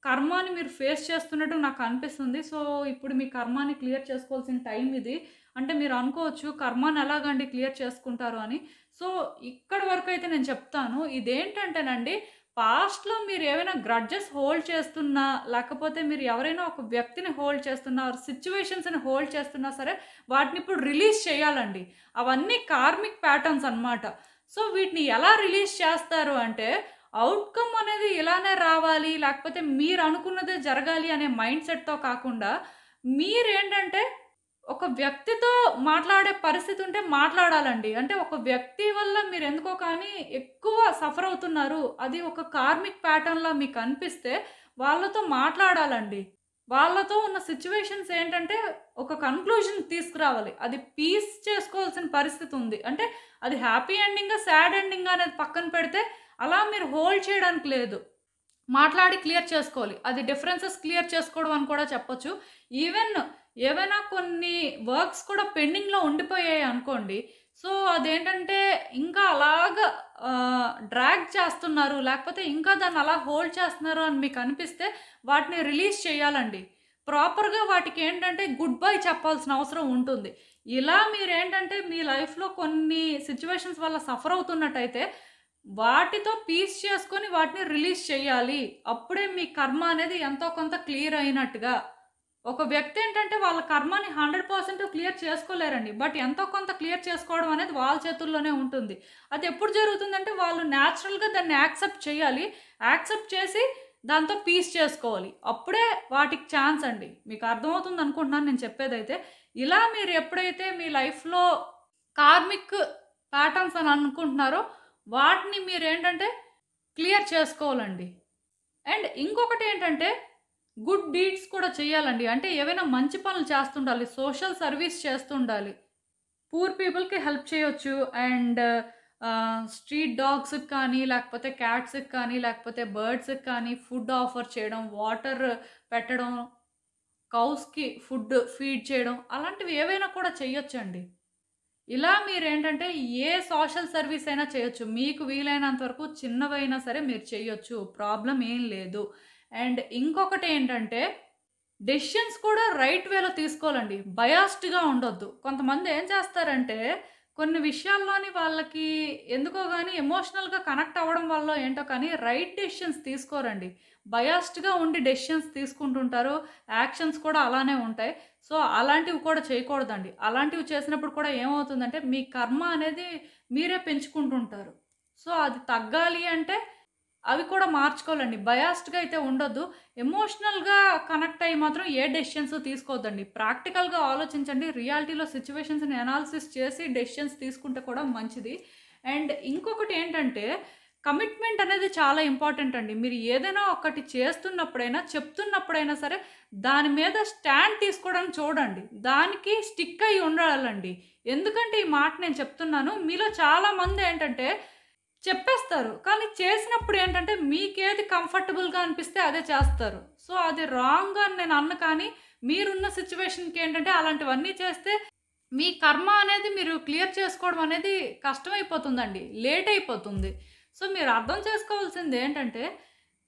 కర్మాని మీరు ఫేస్ చేస్తున్నట్టు నాకు అనిపిస్తుంది. సో, ఇప్పుడు మీ కర్మాని క్లియర్ చేసుకోవాల్సిన టైం ఇది. అంటే మీరు అనుకోవచ్చు కర్మాని ఎలాగండి క్లియర్ చేసుకుంటారు అని. సో, ఇక్కడి వరకైతే నేను చెప్తాను. ఇదేంటంటేనండి పాస్ట్‌లో మీరు ఏవైనా గ్రడ్జెస్ హోల్డ్ చేస్తున్నా, లేకపోతే మీరు ఎవరైనా ఒక వ్యక్తిని హోల్డ్ చేస్తున్నా, సిట్యుయేషన్స్‌ని హోల్డ్ చేస్తున్నా సరే వాటిని ఇప్పుడు రిలీజ్ చేయాలండి. అవన్నీ కార్మిక్ ప్యాటర్న్స్ అన్నమాట. సో, వీటిని ఎలా రిలీజ్ చేస్తారు అంటే అవుట్‌కమ్ అనేది ఇలానే రావాలి, లేకపోతే మీరు అనుకున్నదే జరగాలి అనే మైండ్ సెట్‌తో కాకుండా మీరేంటంటే ఒక వ్యక్తితో మాట్లాడే పరిస్థితి ఉంటే మాట్లాడాలండి. అంటే ఒక వ్యక్తి వల్ల మీరెందుకో కానీ ఎక్కువ సఫర్ అవుతున్నారు. అది ఒక కార్మిక్ ప్యాటర్న్‌లా మీకు అనిపిస్తే వాళ్ళతో మాట్లాడాలండి. వాళ్ళతో ఉన్న సిట్యుయేషన్స్ ఏంటంటే ఒక కన్క్లూజన్ తీసుకురావాలి. అది పీస్ చేసుకోవాల్సిన పరిస్థితి ఉంది. అంటే అది హ్యాపీ ఎండింగా, సాడ్ ఎండింగా అనేది పక్కన పెడితే అలా మీరు హోల్డ్ చేయడానికి లేదు. మాట్లాడి క్లియర్ చేసుకోవాలి. అది డిఫరెన్సెస్ క్లియర్ చేసుకోవడం అని కూడా చెప్పొచ్చు. ఈవెన్ ఏవైనా కొన్ని వర్క్స్ కూడా పెండింగ్‌లో ఉండిపోయాయి అనుకోండి. సో, అదేంటంటే ఇంకా అలాగా డ్రాగ్ చేస్తున్నారు. లేకపోతే ఇంకా దాన్ని అలా హోల్డ్ చేస్తున్నారు అని మీకు అనిపిస్తే వాటిని రిలీజ్ చేయాలండి. ప్రాపర్‌గా వాటికేంటంటే గుడ్ బై చెప్పాల్సిన అవసరం ఉంటుంది. ఇలా మీరేంటంటే మీ లైఫ్‌లో కొన్ని సిట్యుయేషన్స్ వల్ల సఫర్ అవుతున్నట్టయితే వాటితో పీస్ చేసుకొని వాటిని రిలీజ్ చేయాలి. అప్పుడే మీ కర్మ అనేది ఎంతో కొంత క్లియర్ అయినట్టుగా. ఒక వ్యక్తి ఏంటంటే వాళ్ళ కర్మని 100% క్లియర్ చేసుకోలేరండి. బట్ ఎంతో కొంత క్లియర్ చేసుకోవడం అనేది వాళ్ళ చేతుల్లోనే ఉంటుంది. అది ఎప్పుడు జరుగుతుందంటే వాళ్ళు న్యాచురల్‌గా దాన్ని యాక్సెప్ట్ చేయాలి. యాక్సెప్ట్ చేసి దాంతో పీస్ చేసుకోవాలి. అప్పుడే వాటికి ఛాన్స్ అండి. మీకు అర్థమవుతుంది అనుకుంటున్నాను నేను చెప్పేదైతే. ఇలా మీరు ఎప్పుడైతే మీ లైఫ్‌లో కార్మిక్ ప్యాటర్న్స్ అని అనుకుంటున్నారో వాటిని మీరేంటంటే క్లియర్ చేసుకోవాలండి. అండ్ ఇంకొకటేంటంటే గుడ్ డీడ్స్ కూడా చేయాలండి. అంటే ఏవైనా మంచి పనులు చేస్తుండాలి. సోషల్ సర్వీస్ చేస్తుండాలి. పూర్ పీపుల్‌కి హెల్ప్ చేయొచ్చు. అండ్ స్ట్రీట్ డాగ్స్‌కి కానీ, లేకపోతే క్యాట్స్‌కి కానీ, లేకపోతే బర్డ్స్‌కి కానీ ఫుడ్ ఆఫర్ చేయడం, వాటర్ పెట్టడం, కౌస్‌కి ఫుడ్ ఫీడ్ చేయడం అలాంటివి ఏవైనా కూడా చెయ్యొచ్చండి. ఇలా మీరేంటంటే ఏ సోషల్ సర్వీస్ అయినా చేయొచ్చు. మీకు వీలైనంత వరకు చిన్నవైనా సరే మీరు చెయ్యొచ్చు. ప్రాబ్లమ్ ఏం లేదు. అండ్ ఇంకొకటేంటంటే డెసిషన్స్ కూడా రైట్ వేలో తీసుకోవాలండి. బయాస్డ్‌గా ఉండొద్దు. కొంతమంది ఏం చేస్తారంటే కొన్ని విషయాల్లోని వాళ్ళకి ఎందుకో గాని ఎమోషనల్‌గా కనెక్ట్ అవ్వడం వల్లో ఏంటో కానీ రైట్ డెసిషన్స్ తీసుకోరండి. బయాస్డ్‌గా ఉండి డెసిషన్స్ తీసుకుంటుంటారు. యాక్షన్స్ కూడా అలానే ఉంటాయి. సో, అలాంటివి కూడా చేయకూడదండి. అలాంటివి చేసినప్పుడు కూడా ఏమవుతుందంటే మీ కర్మ అనేది మీరే పెంచుకుంటుంటారు. సో, అది తగ్గాలి అంటే అవి కూడా మార్చుకోవాలండి. బయాస్డ్‌గా అయితే ఉండొద్దు. ఎమోషనల్‌గా కనెక్ట్ అయ్యి మాత్రం ఏ డెసిషన్స్ తీసుకోవద్దండి. ప్రాక్టికల్‌గా ఆలోచించండి. రియాలిటీలో సిట్యుయేషన్స్‌ని అనాలిసిస్ చేసి డెసిషన్స్ తీసుకుంటే కూడా మంచిది. అండ్ ఇంకొకటి ఏంటంటే కమిట్మెంట్ అనేది చాలా ఇంపార్టెంట్ అండి. మీరు ఏదైనా ఒకటి చేస్తున్నప్పుడైనా, చెప్తున్నప్పుడైనా సరే దాని మీద స్టాండ్ తీసుకోవడానికి చూడండి. దానికి స్టిక్ అయ్యి ఉండాలండి. ఎందుకంటే ఈ మాట నేను చెప్తున్నాను. మీలో చాలామంది ఏంటంటే చెప్పేస్తారు. కానీ చేసినప్పుడు ఏంటంటే మీకేది కంఫర్టబుల్‌గా అనిపిస్తే అదే చేస్తారు. సో, అది రాంగ్ అని నేను అనను కానీ మీరున్న సిట్యుయేషన్‌కి ఏంటంటే అలాంటివన్నీ చేస్తే మీ కర్మ అనేది మీరు క్లియర్ చేసుకోవడం అనేది కష్టమైపోతుందండి. లేట్ అయిపోతుంది. సో, మీరు అర్థం చేసుకోవాల్సింది ఏంటంటే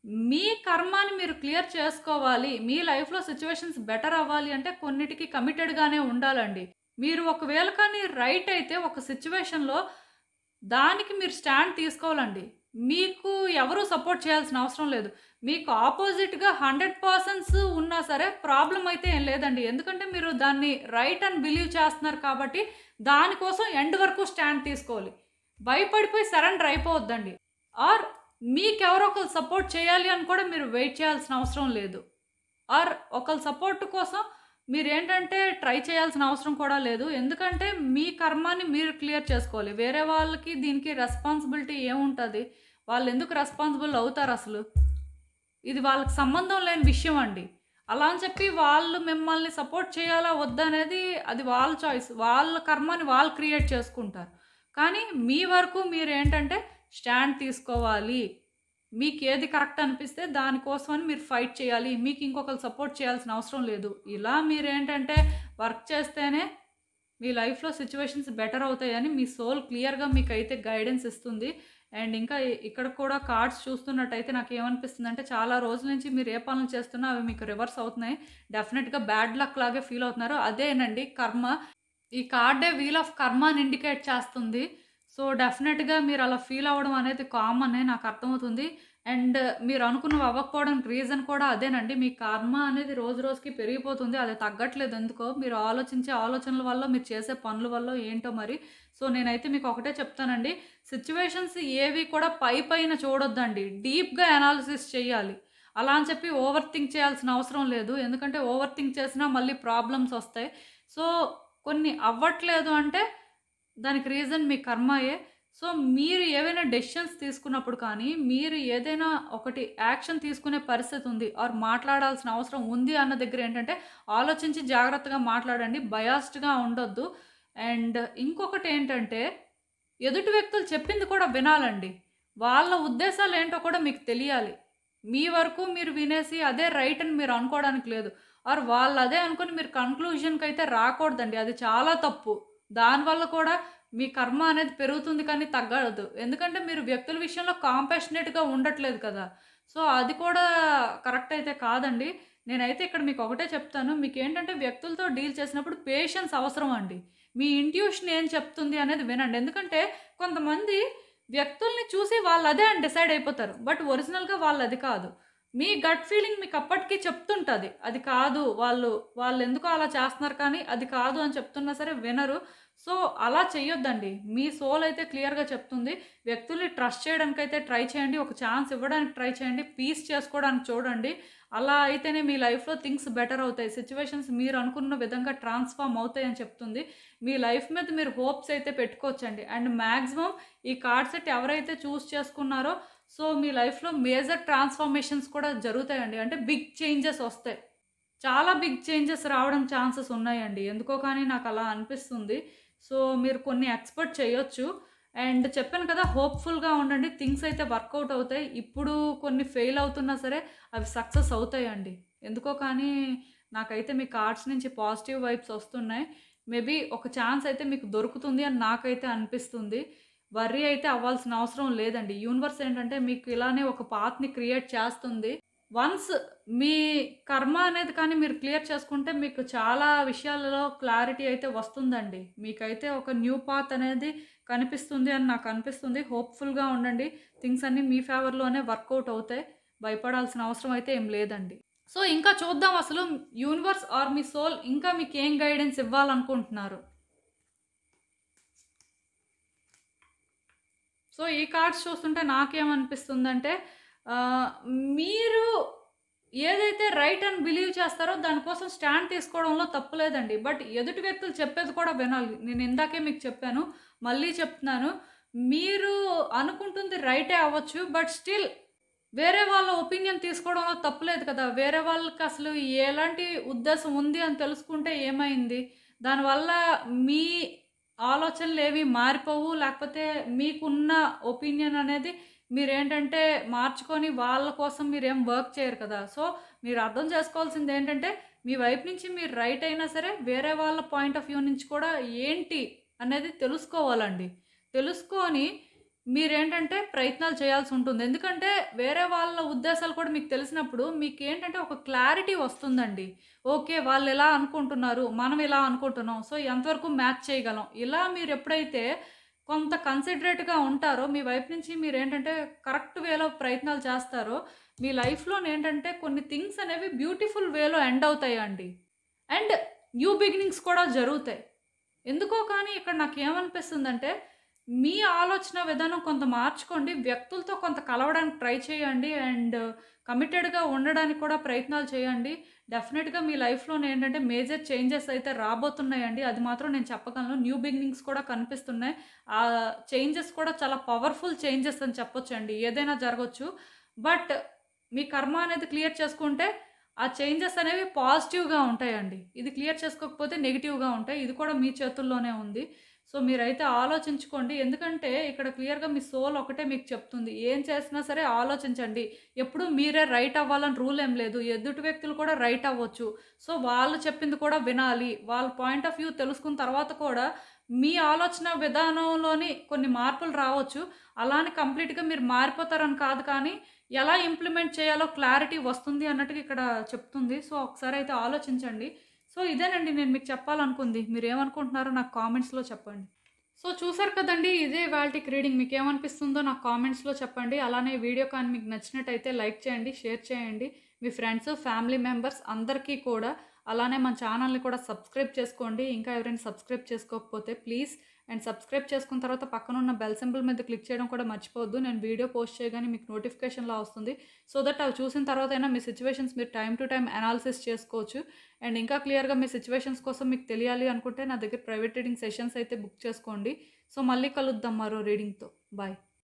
మీ కర్మాని మీరు క్లియర్ చేసుకోవాలి. మీ లైఫ్‌లో సిట్యుయేషన్స్ బెటర్ అవ్వాలి అంటే కొన్నిటికి కమిటెడ్‌గానే ఉండాలండి. మీరు ఒకవేళ కానీ రైట్ అయితే ఒక సిట్యుయేషన్‌లో దానికి మీరు స్టాండ్ తీసుకోవాలండి. మీకు ఎవరు సపోర్ట్ చేయాల్సిన అవసరం లేదు. మీకు ఆపోజిట్‌గా 100% ఉన్నా సరే ప్రాబ్లమ్ అయితే ఏం లేదండి. ఎందుకంటే మీరు దాన్ని రైట్ అని బిలీవ్ చేస్తున్నారు కాబట్టి దానికోసం ఎండ్ వరకు స్టాండ్ తీసుకోవాలి. భయపడిపోయి సరెండర్ అయిపోవద్దండి. ఆర్ మీకెవరో ఒకళ్ళు సపోర్ట్ చేయాలి అని కూడా మీరు వెయిట్ చేయాల్సిన అవసరం లేదు. ఆర్ ఒకళ్ళ సపోర్ట్ కోసం మీరేంటంటే ట్రై చేయాల్సిన అవసరం కూడా లేదు. ఎందుకంటే మీ కర్మాని మీరు క్లియర్ చేసుకోవాలి. వేరే వాళ్ళకి దీనికి రెస్పాన్సిబిలిటీ ఏముంటది? వాళ్ళెందుకు రెస్పాన్సిబుల్ అవుతారసలు? ఇది వాళ్ళకి సంబంధం లేని విషయం అండి. అలా అని చెప్పి వాళ్ళు మిమ్మల్ని సపోర్ట్ చేయాలా వద్దా అనేది అది వాళ్ళ చాయిస్. వాళ్ళ కర్మని వాళ్ళు క్రియేట్ చేసుకుంటారు. కానీ మీ వరకు మీరేంటంటే స్టాండ్ తీసుకోవాలి. మీకేది కరెక్ట్ అనిపిస్తే దానికోసమని మీరు ఫైట్ చేయాలి. మీకు ఇంకొకళ్ళు సపోర్ట్ చేయాల్సిన అవసరం లేదు. ఇలా మీరేంటంటే వర్క్ చేస్తేనే మీ లైఫ్‌లో సిట్యుయేషన్స్ బెటర్ అవుతాయని మీ సోల్ క్లియర్‌గా మీకైతే గైడెన్స్ ఇస్తుంది. అండ్ ఇంకా ఇక్కడ కూడా కార్డ్స్ చూస్తున్నట్టయితే నాకేమనిపిస్తుందంటే చాలా రోజుల నుంచి మీరు ఏ పనులు చేస్తున్నా అవి మీకు రివర్స్ అవుతున్నాయి. డెఫినిట్‌గా బ్యాడ్ లక్ లాగే ఫీల్ అవుతున్నారు. అదేనండి కర్మ. ఈ కార్డే వీల్ ఆఫ్ కర్మాని ఇండికేట్ చేస్తుంది. సో, డెఫినిట్‌గా మీరు అలా ఫీల్ అవ్వడం అనేది కామనే నాకు అర్థమవుతుంది. అండ్ మీరు అనుకున్నవి అవ్వకపోవడానికి రీజన్ కూడా అదేనండి. మీ కర్మ అనేది రోజు రోజుకి పెరిగిపోతుంది. అది తగ్గట్లేదు ఎందుకో. మీరు ఆలోచించే ఆలోచనల వల్లో, మీరు చేసే పనుల వల్లో ఏంటో మరి. సో, నేనైతే మీకు ఒకటే చెప్తానండి. సిట్యుయేషన్స్ ఏవి కూడా పైపైన చూడొద్దండి. డీప్‌గా అనాలిసిస్ చేయాలి. అలా అని చెప్పి ఓవర్ థింక్ చేయాల్సిన అవసరం లేదు. ఎందుకంటే ఓవర్ థింక్ చేసినా మళ్ళీ ప్రాబ్లమ్స్ వస్తాయి. సో, కొన్ని అవ్వట్లేదు అంటే దానికి రీజన్ మీ కర్మయే. సో, మీరు ఏవైనా డెసిషన్స్ తీసుకున్నప్పుడు కానీ, మీరు ఏదైనా ఒకటి యాక్షన్ తీసుకునే పరిస్థితి ఉంది ఆర్ మాట్లాడాల్సిన అవసరం ఉంది అన్న దగ్గర ఏంటంటే, ఆలోచించి జాగ్రత్తగా మాట్లాడండి. బయాస్డ్‌గా ఉండొద్దు. అండ్ ఇంకొకటి ఏంటంటే, ఎదుటి వ్యక్తులు చెప్పింది కూడా వినాలండి. వాళ్ళ ఉద్దేశాలు ఏంటో కూడా మీకు తెలియాలి. మీ వరకు మీరు వినేసి అదే రైట్ అని మీరు అనుకోవడానికి లేదు. ఆర్ వాళ్ళు అదే అనుకుని మీరు కన్క్లూజన్‌కి అయితే రాకూడదండి. అది చాలా తప్పు. దానివల్ల కూడా మీ కర్మ అనేది పెరుగుతుంది కానీ తగ్గదు. ఎందుకంటే మీరు వ్యక్తుల విషయంలో కాంపాషనేట్‌గా ఉండట్లేదు కదా! సో, అది కూడా కరెక్ట్ అయితే కాదండి. నేనైతే ఇక్కడ మీకు ఒకటే చెప్తాను. మీకేంటంటే వ్యక్తులతో డీల్ చేసినప్పుడు పేషెన్స్ అవసరం అండి. మీ ఇంట్యూషన్ ఏం చెప్తుంది అనేది వినండి. ఎందుకంటే కొంతమంది వ్యక్తుల్ని చూసి వాళ్ళు అదే అని డిసైడ్ అయిపోతారు. బట్ ఒరిజినల్‌గా వాళ్ళది కాదు. మీ గట్ ఫీలింగ్ మీకు అప్పటికి చెప్తుంటది. అది కాదు వాళ్ళెందుకో అలా చేస్తున్నారు కానీ అది కాదు అని చెప్తున్నా సరే వినరు. సో, అలా చెయ్యొద్దండి. మీ సోల్ అయితే క్లియర్‌గా చెప్తుంది. వ్యక్తుల్ని ట్రస్ట్ చేయడానికైతే ట్రై చేయండి. ఒక ఛాన్స్ ఇవ్వడానికి ట్రై చేయండి. పీస్ చేసుకోవడానికి చూడండి. అలా అయితేనే మీ లైఫ్‌లో థింగ్స్ బెటర్ అవుతాయి. సిట్యుయేషన్స్ మీరు అనుకున్న విధంగా ట్రాన్స్‌ఫార్మ్ అవుతాయని చెప్తుంది. మీ లైఫ్ మీద మీరు హోప్స్ అయితే పెట్టుకోవచ్చండి. అండ్ మాక్సిమం ఈ కార్డ్ సెట్ ఎవరైతే చూస్ చేసుకున్నారో సో, మీ లైఫ్‌లో మేజర్ ట్రాన్స్‌ఫర్మేషన్స్ కూడా జరుగుతాయండి. అంటే బిగ్ చేంజెస్ వస్తాయి. చాలా బిగ్ చేంజెస్ రావడం ఛాన్సెస్ ఉన్నాయండి. ఎందుకో కానీ నాకలా అనిపిస్తుంది. సో, మీరు కొన్ని ఎక్స్‌పెక్ట్ చేయొచ్చు. అండ్ చెప్పాను కదా! హోప్‌ఫుల్‌గా ఉండండి. థింగ్స్ అయితే వర్కౌట్ అవుతాయి. ఇప్పుడు కొన్ని ఫెయిల్ అవుతున్నా సరే అవి సక్సెస్ అవుతాయండి. ఎందుకో కానీ నాకైతే మీ కార్డ్స్ నుంచి పాజిటివ్ వైబ్స్ వస్తున్నాయి. మేబీ ఒక ఛాన్స్ అయితే మీకు దొరుకుతుంది అని నాకైతే అనిపిస్తుంది. వర్రీ అయితే అవ్వాల్సిన అవసరం లేదండి. యూనివర్స్ ఏంటంటే మీకు ఇలానే ఒక పాత్‌ని క్రియేట్ చేస్తుంది. వన్స్ మీ కర్మ అనేది కానీ మీరు క్లియర్ చేసుకుంటే మీకు చాలా విషయాలలో క్లారిటీ అయితే వస్తుందండి. మీకైతే ఒక న్యూ పాత్ అనేది కనిపిస్తుంది అని నాకు అనిపిస్తుంది. హోప్‌ఫుల్‌గా ఉండండి. థింగ్స్ అన్నీ మీ ఫేవర్‌లోనే వర్కౌట్ అవుతాయి. భయపడాల్సిన అవసరం అయితే ఏం లేదండి. సో, ఇంకా చూద్దాం అసలు యూనివర్స్ ఆర్ మీ సోల్ ఇంకా మీకేం గైడెన్స్ ఇవ్వాలనుకుంటున్నారు. సో, ఈ కార్డ్స్ చూస్తుంటే నాకేమనిపిస్తుందంటే ఆహ్, మీరు ఏదైతే రైట్ అని బిలీవ్ చేస్తారో దానికోసం స్టాండ్ తీసుకోవడంలో తప్పు లేదండి. బట్ ఎదుటి వ్యక్తులు చెప్పేది కూడా వినాలి. నేను ఇందాకే మీకు చెప్పాను. మళ్ళీ చెప్తున్నాను. మీరు అనుకుంటుంది రైటే అవ్వచ్చు. బట్ స్టిల్ వేరే వాళ్ళ ఒపీనియన్ తీసుకోవడంలో తప్పు లేదు కదా! వేరే వాళ్ళకి అసలు ఎలాంటి ఉద్దేశం ఉంది అని తెలుసుకుంటే ఏమైంది? దానివల్ల మీ ఆలోచనలేవి మారిపోవు. లేకపోతే మీకున్న ఒపీనియన్ అనేది మీరేంటంటే మార్చుకొని వాళ్ళ కోసం మీరేం వర్క్ చేయరు కదా! సో, మీరు అర్థం చేసుకోవాల్సిందేంటంటే మీ వైపు నుంచి మీరు రైట్ అయినా సరే వేరే వాళ్ళ పాయింట్ ఆఫ్ వ్యూ నుంచి కూడా ఏంటి అనేది తెలుసుకోవాలండి. తెలుసుకొని మీరేంటంటే ప్రయత్నాలు చేయాల్సి ఉంటుంది. ఎందుకంటే వేరే వాళ్ళ ఉద్దేశాలు కూడా మీకు తెలిసినప్పుడు మీకేంటంటే ఒక క్లారిటీ వస్తుందండి. ఓకే. వాళ్ళిలా అనుకుంటున్నారు. మనం ఇలా అనుకుంటున్నాం. సో, ఎంతవరకు మ్యాచ్ చేయగలం. ఇలా మీరెప్పుడైతే కొంత కన్సిడరేట్‌గా ఉంటారో, మీ వైపు నుంచి మీరేంటంటే కరెక్ట్ వేలో ప్రయత్నాలు చేస్తారో, మీ లైఫ్‌లోనేంటంటే కొన్ని థింగ్స్ అనేవి బ్యూటిఫుల్ వేలో ఎండ్ అవుతాయండి. అండ్ న్యూ బిగినింగ్స్ కూడా జరుగుతాయి. ఎందుకో కానీ ఇక్కడ నాకేమనిపిస్తుందంటే, మీ ఆలోచన విధానం కొంత మార్చుకోండి. వ్యక్తులతో కొంత కలవడానికి ట్రై చేయండి. అండ్ కమిటెడ్‌గా ఉండడానికి కూడా ప్రయత్నాలు చేయండి. డెఫినిట్‌గా మీ లైఫ్‌లోనేంటంటే మేజర్ చేంజెస్ అయితే రాబోతున్నాయండి. అది మాత్రం నేను చెప్పగలను. న్యూ బిగినింగ్స్ కూడా కనిపిస్తున్నాయి. ఆ చేంజెస్ కూడా చాలా పవర్‌ఫుల్ చేంజెస్ అని చెప్పొచ్చండి. ఏదైనా జరగొచ్చు. బట్ మీ కర్మ అనేది క్లియర్ చేసుకుంటే ఆ చేంజెస్ అనేవి పాజిటివ్‌గా ఉంటాయండి. ఇది క్లియర్ చేసుకోకపోతే నెగెటివ్‌గా ఉంటాయి. ఇది కూడా మీ చేతుల్లోనే ఉంది. సో, మీరైతే ఆలోచించుకోండి. ఎందుకంటే ఇక్కడ క్లియర్‌గా మీ సోల్ ఒకటే మీకు చెప్తుంది. ఏం చేసినా సరే ఆలోచించండి. ఎప్పుడు మీరే రైట్ అవ్వాలని రూల్ ఏం లేదు. ఎదుటి వ్యక్తులు కూడా రైట్ అవ్వచ్చు. సో, వాళ్ళు చెప్పింది కూడా వినాలి. వాళ్ళ పాయింట్ ఆఫ్ వ్యూ తెలుసుకున్న తర్వాత కూడా మీ ఆలోచన విధానంలోని కొన్ని మార్పులు రావచ్చు. అలా అని కంప్లీట్‌గా మీరు మారిపోతారని కాదు కానీ, ఎలా ఇంప్లిమెంట్ చేయాలో క్లారిటీ వస్తుంది అన్నట్టుగా ఇక్కడ చెప్తుంది. సో, ఒకసారి అయితే ఆలోచించండి. సో, ఇదేనండి నేను మీకు చెప్పాలనుకుంది. మీరేమనుకుంటున్నారో నాకు కామెంట్స్‌లో చెప్పండి. సో, చూసారు కదండీ! ఇదే ఇవాల్టికి రీడింగ్. మీకేమనిపిస్తుందో నాకు కామెంట్స్‌లో చెప్పండి. అలానే వీడియో కానీ మీకు నచ్చినట్టయితే లైక్ చేయండి, షేర్ చేయండి. మీ ఫ్రెండ్స్, ఫ్యామిలీ మెంబర్స్ అందరికీ కూడా. అలానే మన ఛానల్‌ని కూడా సబ్స్క్రైబ్ చేసుకోండి. ఇంకా ఎవరైనా సబ్స్క్రైబ్ చేసుకోకపోతే ప్లీజ్. అండ్ సబ్స్క్రైబ్ చేసుకున్న తర్వాత పక్కనున్న బెల్ సింబల్ మీద క్లిక్ చేయడం కూడా మర్చిపోవద్దు. నేను వీడియో పోస్ట్ చేయగానే మీకు నోటిఫికేషన్‌లా వస్తుంది. సో దట్ అవి చూసిన తర్వాతైనా మీ సిట్యుయేషన్స్ మీరు టైమ్ టు టైమ్ అనాలిసిస్ చేసుకోవచ్చు. అండ్ ఇంకా క్లియర్‌గా మీ సిట్యుయేషన్స్ కోసం మీకు తెలియాలి అనుకుంటే నా దగ్గర ప్రైవేట్ రీడింగ్ సెషన్స్ అయితే బుక్ చేసుకోండి. సో, మళ్ళీ కలుద్దాం మరో రీడింగ్‌తో. బాయ్.